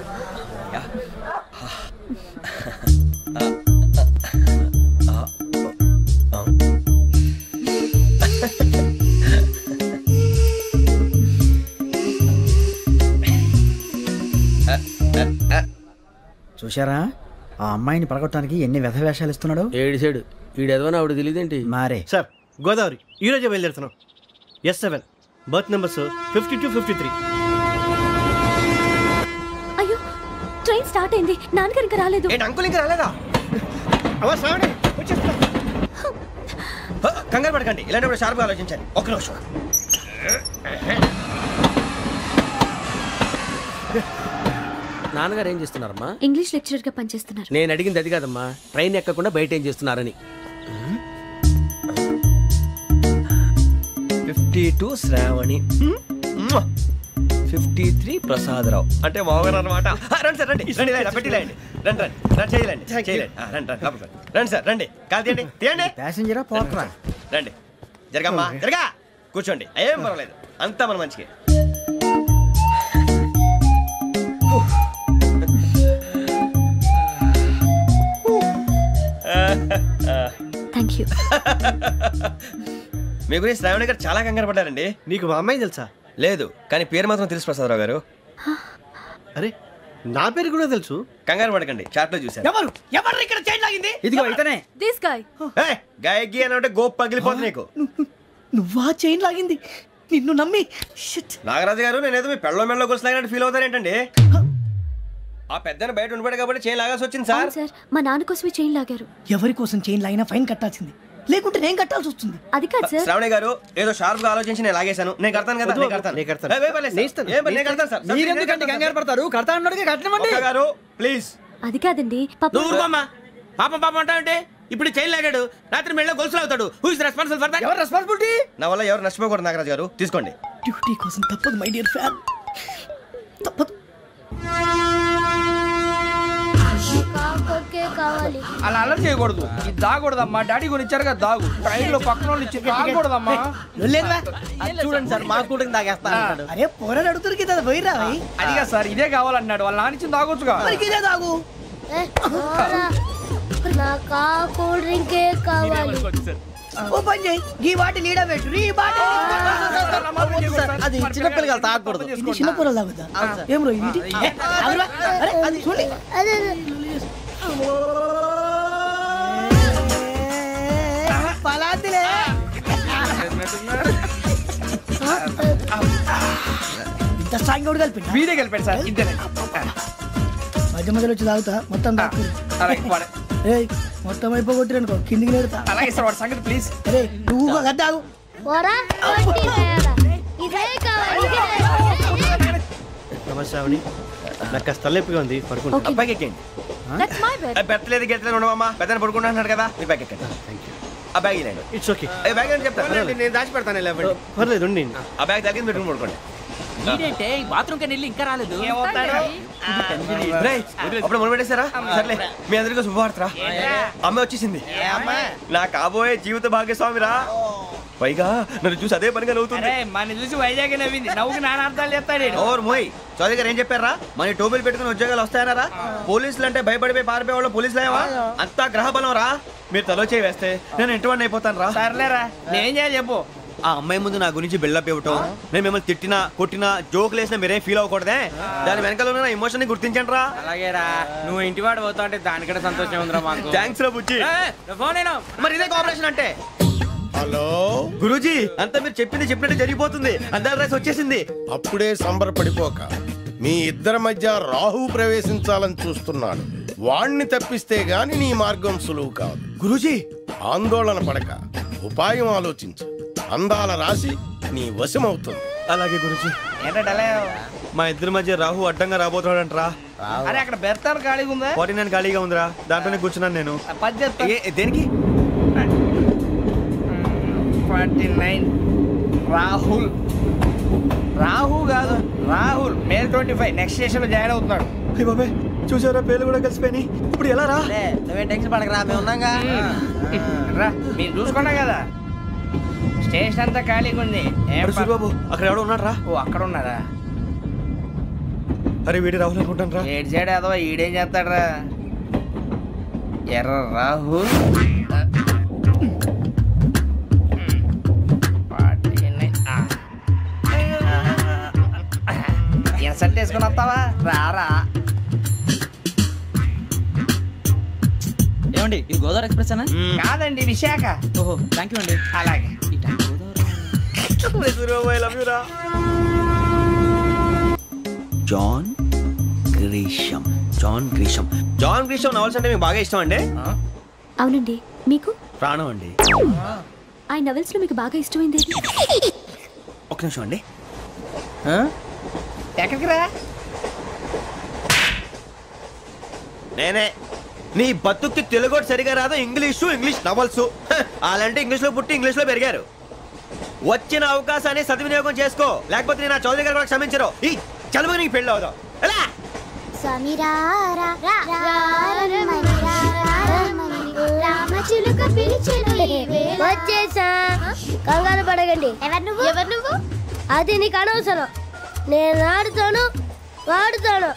చూశారా ఆ అమ్మాయిని పడగొట్టడానికి ఎన్ని వ్యధ వేషాలు ఇస్తున్నాడు. ఏడు సైడు ఈడెదవని ఆవిడ తెలియదేంటి. మారే సార్ గోదావరి ఈ రోజే బయలుదేరుతున్నాం. S7 berth numbers 52, 53. అయ్యో ట్రైన్ స్టార్ట్ అయింది, నాన్నగారు ఇంకా రాలేదు. ఏంటి అంకుల్ ఇంకా రాలేదా? కంగారు పడకండి, ఇలాంటప్పుడు షార్ప్గా ఆలోచించాలి. ఒక్క నిమిషం. నాన్నగారు ఏం చేస్తున్నారమ్మా? ఇంగ్లీష్ లెక్చరర్ గా పనిచేస్తున్నారు. నేను అడిగింది అది కాదమ్మా, ట్రైన్ ఎక్కకుండా బయట ఏం చేస్తున్నారని. 52 శ్రావణి, 53 ప్రసాదరావు అంటే మామగారు అనమాట. రండి సార్ రండి రండి, పెట్టి రండి రండి రండి రండి, చేయలేండి చేయలేండి. రండి రండి రండి సార్ రండి, కాల్ తీయండి తీయండి. ప్యాసింజరా పోట్రా. రండి జరగమ్మా జరగా, కూర్చోండి, ఏం పర్వాలేదు, అంతా మన మంచికి. Thank you. మీ గురించి శ్రావణి గారు చాలా కంగారు పడ్డారండి. నీకు మా అమ్మాయి తెలుసా? లేదు, కానీ పేరు మాత్రం తెలుసు ప్రసాదరావు గారు. అరే నా పేరు కూడా తెలుసు. కంగారు పడకండి, చాట్ లో చూసాను. ఎవరు ఎవరు ఇక్కడ చైన్ లాగింది? ఇదిగో ఇతనే. This guy. గాయకి అని అంటే గోప్ పగిలిపోతుంది నీకు. నువ్వా చైన్ లాగింది? నిన్ను నమ్మి. నాగరాజు గారు నేనేదో మీ పెళ్ళ మెళ్ళలో గురిసిలాగినట్టు ఫీల్ అవుతారేంటండి? ఆ పెద్దని బయట ఉండిపోయాడు కాబట్టి చైన్ లాగాల్సి వచ్చింది సార్. సార్ మా నాన్న కోసమే చైన్ లాగారు. ఎవరి కోసం చైన్ లాగినా ఫైన్ కట్టాల్సింది, లేకుంటే నేను కట్టాల్సి వస్తుంది. అది కాదు సార్. శ్రావణి గారు ఏదో షార్ప్ గా ఆలోచించి నేను లాగేశాను. నేను కడతాను కదా, నేను కడతాను. మీరెందుకంటే కంగారు పడతారు? కడతా అన్నాడుగా కట్టమండి గారు ప్లీజ్. అది కాదండి పాపం పాపం అంటావంటే ఇప్పుడు చైన్ లాగాడు, రాత్రి మెళ్ళ గొలుసులు అవుతాడు. Who is responsible for that? ఎవరు రెస్పాన్సిబిలిటీ? నా వల్ల ఎవరు నష్టపోకూడదు నాగరాజు గారు, తీసుకోండి. డ్యూటీ కోసం తప్పదు మై డియర్ ఫ్యాన్, తప్పదు. కావాలి. అలా అలర్ట్ చేయకూడదు, ఇది దాగకూడదమ్మా. డాడీ కొని ఇచ్చారు కదా దాగు, ట్రైన్ లో పక్కన వాళ్ళు ఇచ్చి దాగకూడదమ్మా. చూడండి సార్, మా కూడా తాగేస్తా. అరే పోరాడు అడుగుతారు కదా, పోయిరా. అదిగా సార్, ఇదే కావాలన్నాడు. వాళ్ళ నాన్న ఇచ్చింది తాగొచ్చుగా. ఇదే తాగు. నాకు కూల్ డ్రింకే కావాలి. ఓ పని చేయి, ఈ బాటిల్ లీడ పెట్టు. ఈ బాటిల్ అది చిన్నపిల్లలు తాగకూడదు. చిన్నపిల్లలు తాగుతా. ఏం రో ఇది? అరే అది చూడండి, పలాతిలే. ఇంత స్ట్రాంగ్ కూడా కలిపి వీడే కలిపాడు సార్. ఇంతనే మధ్య మధ్యలో వచ్చి తాగుతా, మొత్తం తాగు. మొత్తం అయిపోగొట్టిరు అనుకో, కిందికి నేడుతా. అలాగే సార్, వాడి సంగతి ప్లీజ్. అరే నువ్వు గద్ద తాగు. నమస్కారం, నాకు కాస్త తలెప్పిగా ఉంది, పడుకుంటా. పైకి ఎక్కండి. పెట్టలేదు గెట్టలేదు ఉండవమ్మా, పెద్దని పడుకుంటున్నాడు కదా, మీరు బ్యాగ్ ఎక్కండి. ఆ బ్యాగ్ ఇలాండి. It's okay. బ్యాగ్ అని చెప్తాను, నేను దాచి పెడతాను. పర్లేదు ఉండి, ఆ బ్యాగ్ తగ్గింది పెట్టుకుని పడుకోండి. బాత్రూమ్ కెళ్ళి ఇంకా రాలేదు. అప్పుడు మొదలు పెట్టేశారా? సర్లే, మీ అందరికీ శుభవార్తరా, అమ్మ వచ్చేసింది. నా కాబోయే జీవిత భాగ్యస్వామిరా. పైగా నన్ను చూసి అదే పనిగా నవ్వుతుంది. మన చూసి వైజాగ్ నవ్వింది, నవ్వుకి నాన్న అర్థాలు చెప్తాడు. ఓర్ మోయ్, చౌదరి గారు ఏం చెప్పారా? మన టోబీలు పెట్టుకుని ఉద్యోగాలు వస్తాయనరా? పోలీసులు అంటే భయపడిపోయి పారిపోయే వాళ్ళు పోలీసులేవా? అంతా గ్రహ బలం రా. మీరు తలో చేయి వేస్తే నేను ఇంటివాడిని అయిపోతాను రా. సర్లేరా, నేనేం చేయాలి చెప్పు. ఆ అమ్మాయి ముందు నా గురించి బిల్డప్ ఇవ్వటం, నేను మిమ్మల్ని తిట్టినా కొట్టినా జోకులు వేసినా మీరేం ఫీల్ అవ్వకూడదే. దాని వెనకాల ఉన్న ఎమోషన్ ని గుర్తించండి రా. అలాగేరా, నువ్వు ఇంటివాడు పోతా అంటే దానికంటే సంతోషం ఉందిరా మాకు. థ్యాంక్స్ రా బుజ్జి. ఫోన్ అయినా మరి ఇదే కోఆపరేషన్ అంటే. హలో గురూజీ, అంతా మీరు చెప్పింది చెప్పినట్టు జరిగిపోతుంది. అందాల రైస్ వచ్చేసింది. అప్పుడే సంబరపడిపోక, మీ ఇద్దరి మధ్య రాహు ప్రవేశించాలని చూస్తున్నాడు. వాణ్ణి తప్పిస్తే గాని నీ మార్గం సులువు కాదు. గురూజీ, ఆందోళన పడక ఉపాయం ఆలోచించు. అందాల రాశి నీ వశమవుతుంది. అలాగే గురుజీ. ఏంటంటే మా ఇద్దరి మధ్య రాహు అడ్డంగా రాబోతున్నాడంట్రా. అరే అక్కడ బెర్తాను ఖాళీగా ఉందా? 49 ఖాళీగా ఉందిరా, దాంట్లోనే కూర్చున్నాను నేను. దేనికి? 49 రాహుల్. రాహు కాదు, రాహుల్. మే 25 నెక్స్ట్ స్టేషన్ లో జాయిన్ అవుతున్నాడు. బాబాయ్ చూసారా, పేర్లు కూడా కలిసిపోయినాయి. ఇప్పుడు ఎలా రా? నువ్వే టెన్షన్ పడకరా, మేము ఉన్నాగా. రా, మీరు చూసుకున్నా కదా స్టేషన్ అంతా ఖాళీగా ఉంది. బాబు అక్కడ ఎవడో ఉన్నాడు రా. ఓ అక్కడ ఉన్నారా? అరే వీడి రాహుల్ అనుకుంటాను రా. ఏడు సైడ్ అదో ఈడేం చేస్తాడరా? ఎర్ర రాహుల్. ఇన్సర్ట్ వేసుకుని వస్తావా? రారా. ఏమండి ఇది గోదావరి ఎక్స్ప్రెస్ అనా? కాదండి, విశాఖ. ఓహో థ్యాంక్ యూ అండి. అలాగే. John Grisham. John Grisham. John Grisham novels అంటే మీకు బాగా ఇష్టం అండి? అవునండి. మీకు? ప్రాణం అండి. ఆ నవెల్స్ లో మీకు బాగా ఇష్టమైంది? ఒక్క నిమిషం అండి. ఎక్కడికి రా? నేనే. నీ బతుక్కి తెలుగు సరిగా రాదు, ఇంగ్లీష్ నవల్స్. అలాంటి ఇంగ్లీష్ లో పుట్టి ఇంగ్లీష్ లో పెరిగారు. వచ్చిన అవకాశాన్ని సద్వినియోగం చేసుకో, లేకపోతే నేను నా చౌదరి గారు కూడా క్షమించరు. ఈ చదువు నీకు పెళ్ళి అవుదాం. ఎలా? వచ్చేసా, కంగారు పడకండి. ఎవరు నువ్వు? అది నీకు అనవసరం. నేను ఆడుతాను, వాడుతాను.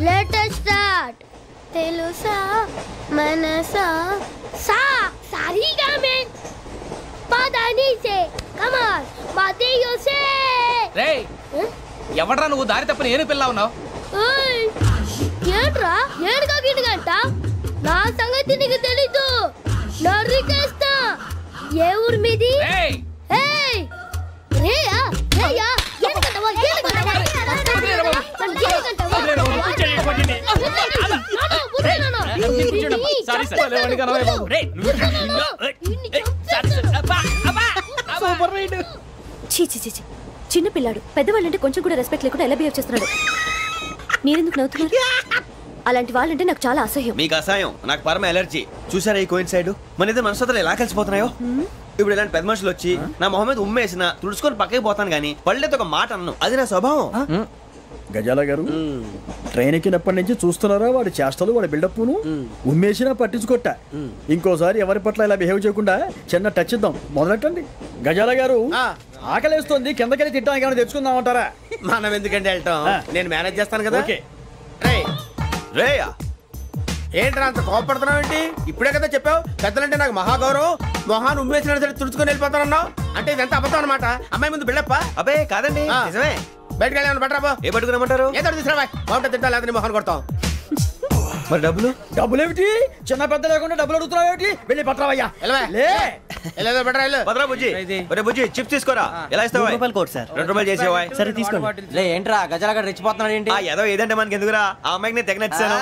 Latest start. తెలుసా మనసా సా సారీగా మే పదని సే కమాన్ మాదేయో సే. రేయ్ ఎవడ్రా నువ్వు? దారి తప్పని ఏను పిల్ల ఉన్నావు? ఓయ్ ఏంట్రా ఏడుగా గిడుగంట? నా సంగతి నీకు తెలీదు. నరికేస్తా. ఏ ఊరు మీది? ఏయ్ రేయా రేయా ఏడుగంటవా ఏడుగంటవా చిన్న పిల్లాడు. పెద్దవాళ్ళంటే కొంచెం కూడా రెస్పెక్ట్ లేకుండా ఎలా బిహేవ్ చేస్తున్నాడు? మీరెందుకు నవ్వుతున్నారు? అలాంటి వాళ్ళంటే నాకు చాలా అసహ్యం. మీకు అసహ్యం, నాకు పరమ ఎలర్జీ. చూసారా ఈ కోయిన్సైడ్? మన ఇద్దరు మనసులో ఎలా కలిసిపోతున్నాయో. ఇప్పుడు ఇలాంటి పెద్ద మనుషులు వచ్చి నా మొహం మీద ఉమ్మేసిన తుడుచుకొని పక్కకి పోతాను కానీ పళ్ళేతో ఒక మాట అన్ను. అది నా స్వభావం. గజాల గారు ట్రైన్ ఎక్కినప్పటి నుంచి చూస్తున్నారా వాడి చేష్టలు, వాడి బిల్డప్ను. ఉమ్మేసినా పట్టించుకోట. ఇంకోసారి ఎవరి పట్ల ఇలా బిహేవ్ చేయకుండా చిన్న టచ్ ఇద్దాం. మొదలెట్టండి. గజాల గారు ఆకలేస్తోంది, కిందకెళ్ళి తిట్టడానికి ఏమైనా తెచ్చుకుందామంటారా? మనం ఎందుకంటే వెళ్తాం, నేను మేనేజ్ చేస్తాను కదా. రేయా ఏంట్రా అంత కోపడుతున్నావు ఏంటి? ఇప్పుడే కదా చెప్పావు పెద్దలంటే నాకు మహాగౌరవం, మొహాన్ని ఉమ్మేసిన సరే తుడుచుకొని వెళ్ళిపోతానన్నావు. అంటే ఇదంతా అబద్ధం అనమాట. అమ్మాయి ముందు బిల్డప్ప? అబ్బే కాదండి, నిజమే. బయటకు వెళ్ళి బట్రాబో. ఏ పట్టుకురమ్మంటారు? ఏదో తీసుకురా. బాగుంటుంది తింటా, లేదా మొహాన్ని కొడతాం. మరి డబ్బులు? డబ్బులు ఏమిటి? చిన్న పెద్ద లేకుండా డబ్బులు అడుగుతున్నావు ఏమిటి? వెళ్ళి పట్రావయ్యా. బుజ్జి చిప్స్ తీసుకోరా. ఎలా ఇస్తావా? Court sir. 2 రూపాయలు చేసేవా? సరే తీసుకోండి. లే ఏంట్రా గజాల గారు రెచ్చిపోతున్నాడు ఏంటి? ఏదో ఏదంటే మనకి ఎందుకురా? ఆ అమ్మాయికి నేను తెగ నచ్చాను.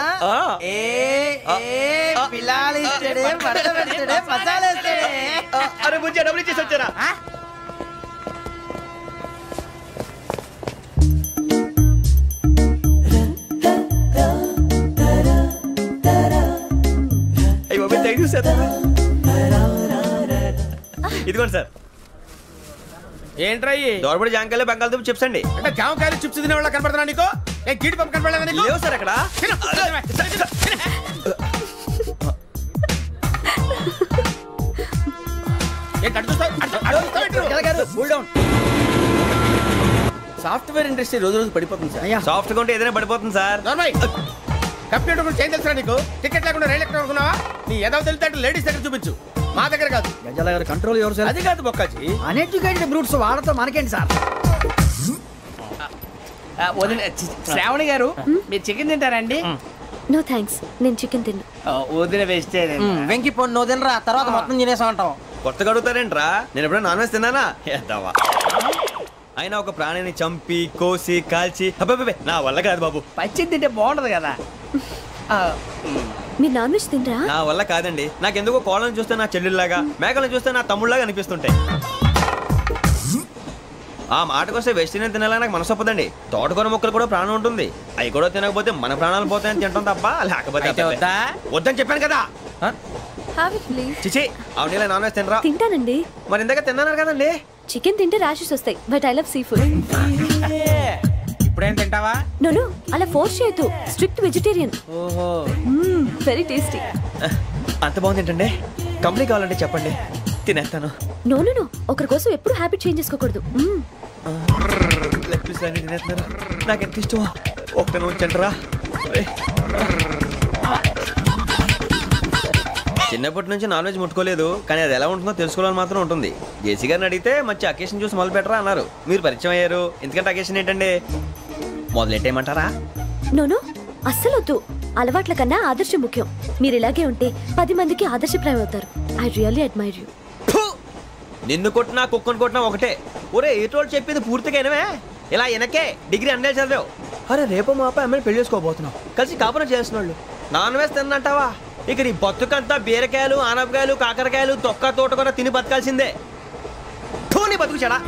అరే బుజ్జి డబ్బులు ఇచ్చేసి వచ్చారా? ఇదిగోండి సార్. ఏంట్రా దోరబడి జాంకాయలు బంగాళదుంప చిప్స్ అండి. అంటే జామకాయలు చిప్స్ తినే వాళ్ళ కనపడుతున్నా నీకు? ఏ గీడి పంపు కనపడలేదా నీకు? లేవు సార్ అక్కడ. సాఫ్ట్వేర్ ఇండస్ట్రీ రోజు రోజు పడిపోతుంది సార్. సాఫ్ట్ గా ఉంటే ఏదైనా పడిపోతుంది సార్. కంప్యూటర్ గురించి ఏం తెలుసా నీకు? టికెట్ లేకుండా రైలు ఎక్కడ అనుకున్నావా? నీ ఏదో తెలితే లేడీస్ దగ్గర చూపించు, మా దగ్గర కాదు. గజాల గారు కంట్రోల్ ఎవరు సార్? అది కాదు బొక్కాజీ. అన్ఎడ్యుకేటెడ్ బ్రూట్స్ వాడతో మనకేంటి సార్? శ్రావణి గారు మీరు చికెన్ తింటారండి? నో థ్యాంక్స్, నేను చికెన్ తిన్నా. వదిన వేస్తే వెంకి పొన్ను నువ్వు తినరా, తర్వాత మొత్తం తినేసా ఉంటాం. కొత్తగా అడుగుతారేంట్రా? నేను ఎప్పుడైనా నాన్ వెజ్ తిన్నానా? ఎద్దావా. అయినా ఒక ప్రాణిని చంపి కోసి కాల్చి అబ్బాబే నా వల్ల కాదు బాబు. పచ్చి తింటే బాగుంటది కదా. మీరు నాన్ వెజ్ తినరా? నా వల్ల కాదండి. నాకెందుకో కోళ్ళని చూస్తే నా చెల్లెళ్ళలాగా, మేకలను చూస్తే నా తమ్ముళ్ళలాగా అనిపిస్తుంటాయి. ఆ మాటకొస్తే వెజిటేరియన్ తినాలని నాకు మనసు ఒప్పదండి. తోటకూర మొక్కలు కూడా ప్రాణం ఉంటుంది. అవి కూడా తినకపోతే మన ప్రాణాలు పోతాయని తింటాం తప్ప లేకపోతే వద్దని చెప్పాను కదా. చిచి అవునీ నాన్ వెజ్ తినరా? తింటానండి. మరి ఇందాక తిన్నాను కదండి. చికెన్ తింటే ర్యాషెస్ వస్తాయి, but I love sea food. ఇప్పుడేం తింటావా? నో అలా ఫోర్స్ చేయొద్దు. Strict vegetarian. ఓహో, వెరీ టేస్టీ. అంత బాగుంది ఏంటండి? కంప్లీట్ కావాలంటే చెప్పండి, తినేస్తాను. నో ఒకరి కోసం ఎప్పుడు హ్యాబిట్ చేంజ్ చేసుకోకూడదు. లెగ్ పీస్ అన్ని తినేస్తున్నారు. నాకు ఎంత ఇష్టం. ఒకటే ఉంచండిరా. చిన్నప్పటి నుంచి నాన్ వెజ్ ముట్టుకోలేదు, కానీ అది ఎలా ఉంటుందో తెలుసుకోవాలని మాత్రం ఉంటుంది. జేసీ గారిని అడిగితే మంచి అకేషన్ చూసి మొదలు పెట్టరా అన్నారు. మీరు పరిచయం అయ్యారు, ఎందుకంటే అకేషన్ ఏంటండి? మొదలెట్టేయమంటారా? నో అస్సలు వద్దు. అలవాట్ల కన్నా ఆదర్శం ముఖ్యం. మీరు ఇలాగే ఉంటే 10 మందికి ఆదర్శప్రాయం అవుతారు. I really admire you. నిన్ను కొట్టినా కుక్కను కొట్టినా ఒకటే. ఒరే ఏటోళ్ళు చెప్పింది పూర్తిగా వినవే. ఇలా వెనకే డిగ్రీ అన్నే చదివావు. అరే రేపు మా అబ్బాయి అమ్మాయిని పెళ్లి చేసుకోబోతున్నావు, కలిసి కాపురం చేసిన వాళ్ళు. నాన్ వెజ్ తిన్నంటావా? ఇక నీ బతుకంతా బీరకాయలు, ఆనపకాయలు, కాకరకాయలు, తొక్క తోట కూడా తిని బతకాల్సిందే. నీ బతుకు చెడా.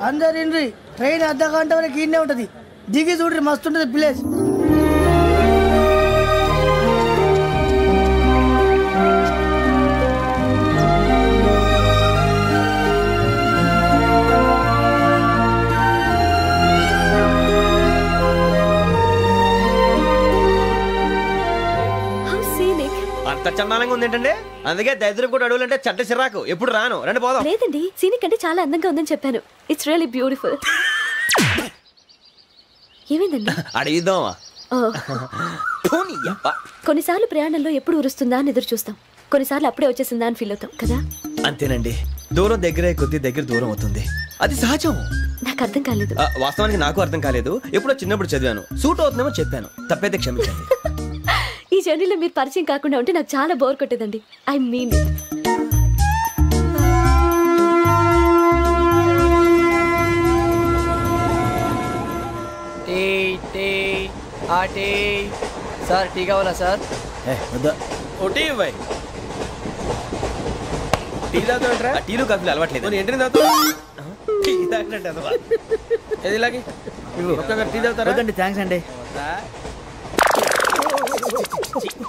అందరు ఇండ్రి, ట్రైన్ అర్ధ గంట వరకు ఇన్నే ఉంటది. దిగి చూడ్రి, మస్తు ఉంటది ప్లేస్. అంత చందానంగా ఉంది ఏంటండి? అందుకే దరిద్రం కూడా అడవులంటే చెడ్డ చిరాకు. ఎప్పుడు రాను, రండి పోదాం. లేదండి, సీనిక్ అంటే చాలా అందంగా ఉందని చెప్పాను. It's really beautiful. ఏమైందండి? అడిగిద్దామా? కొన్నిసార్లు ప్రయాణంలో ఎప్పుడు ఉరుస్తుందా అని ఎదురు చూస్తాం, కొన్నిసార్లు అప్పుడే వచ్చేసిందా అని ఫీల్ అవుతాం కదా. అంతేనండి, దూరం దగ్గరే కొద్ది దగ్గర దూరం అవుతుంది. అది సహజం. నాకు అర్థం కాలేదు. వాస్తవానికి నాకు అర్థం కాలేదు. ఎప్పుడో చిన్నప్పుడు చదివాను, సూట్ అవుతుందేమో చెప్పాను. తప్పైతే క్షమించండి. ఈ జర్నీలో మీరు పరిచయం కాకుండా ఉంటే నాకు చాలా బోర్ కొట్టేదండి. ఐ మీన్ సార్ టీ కావాలా సార్? టీ ఇవ్వాలి. టీ తాగుతాంట్రా? టీలు కాఫీలు అలవాట్లేదు. ఏంటి తాగుతా? టీ తాగినట్టు అదవా. ఏది ఇలాగే టీ తాగుతారా? థ్యాంక్స్ అండి.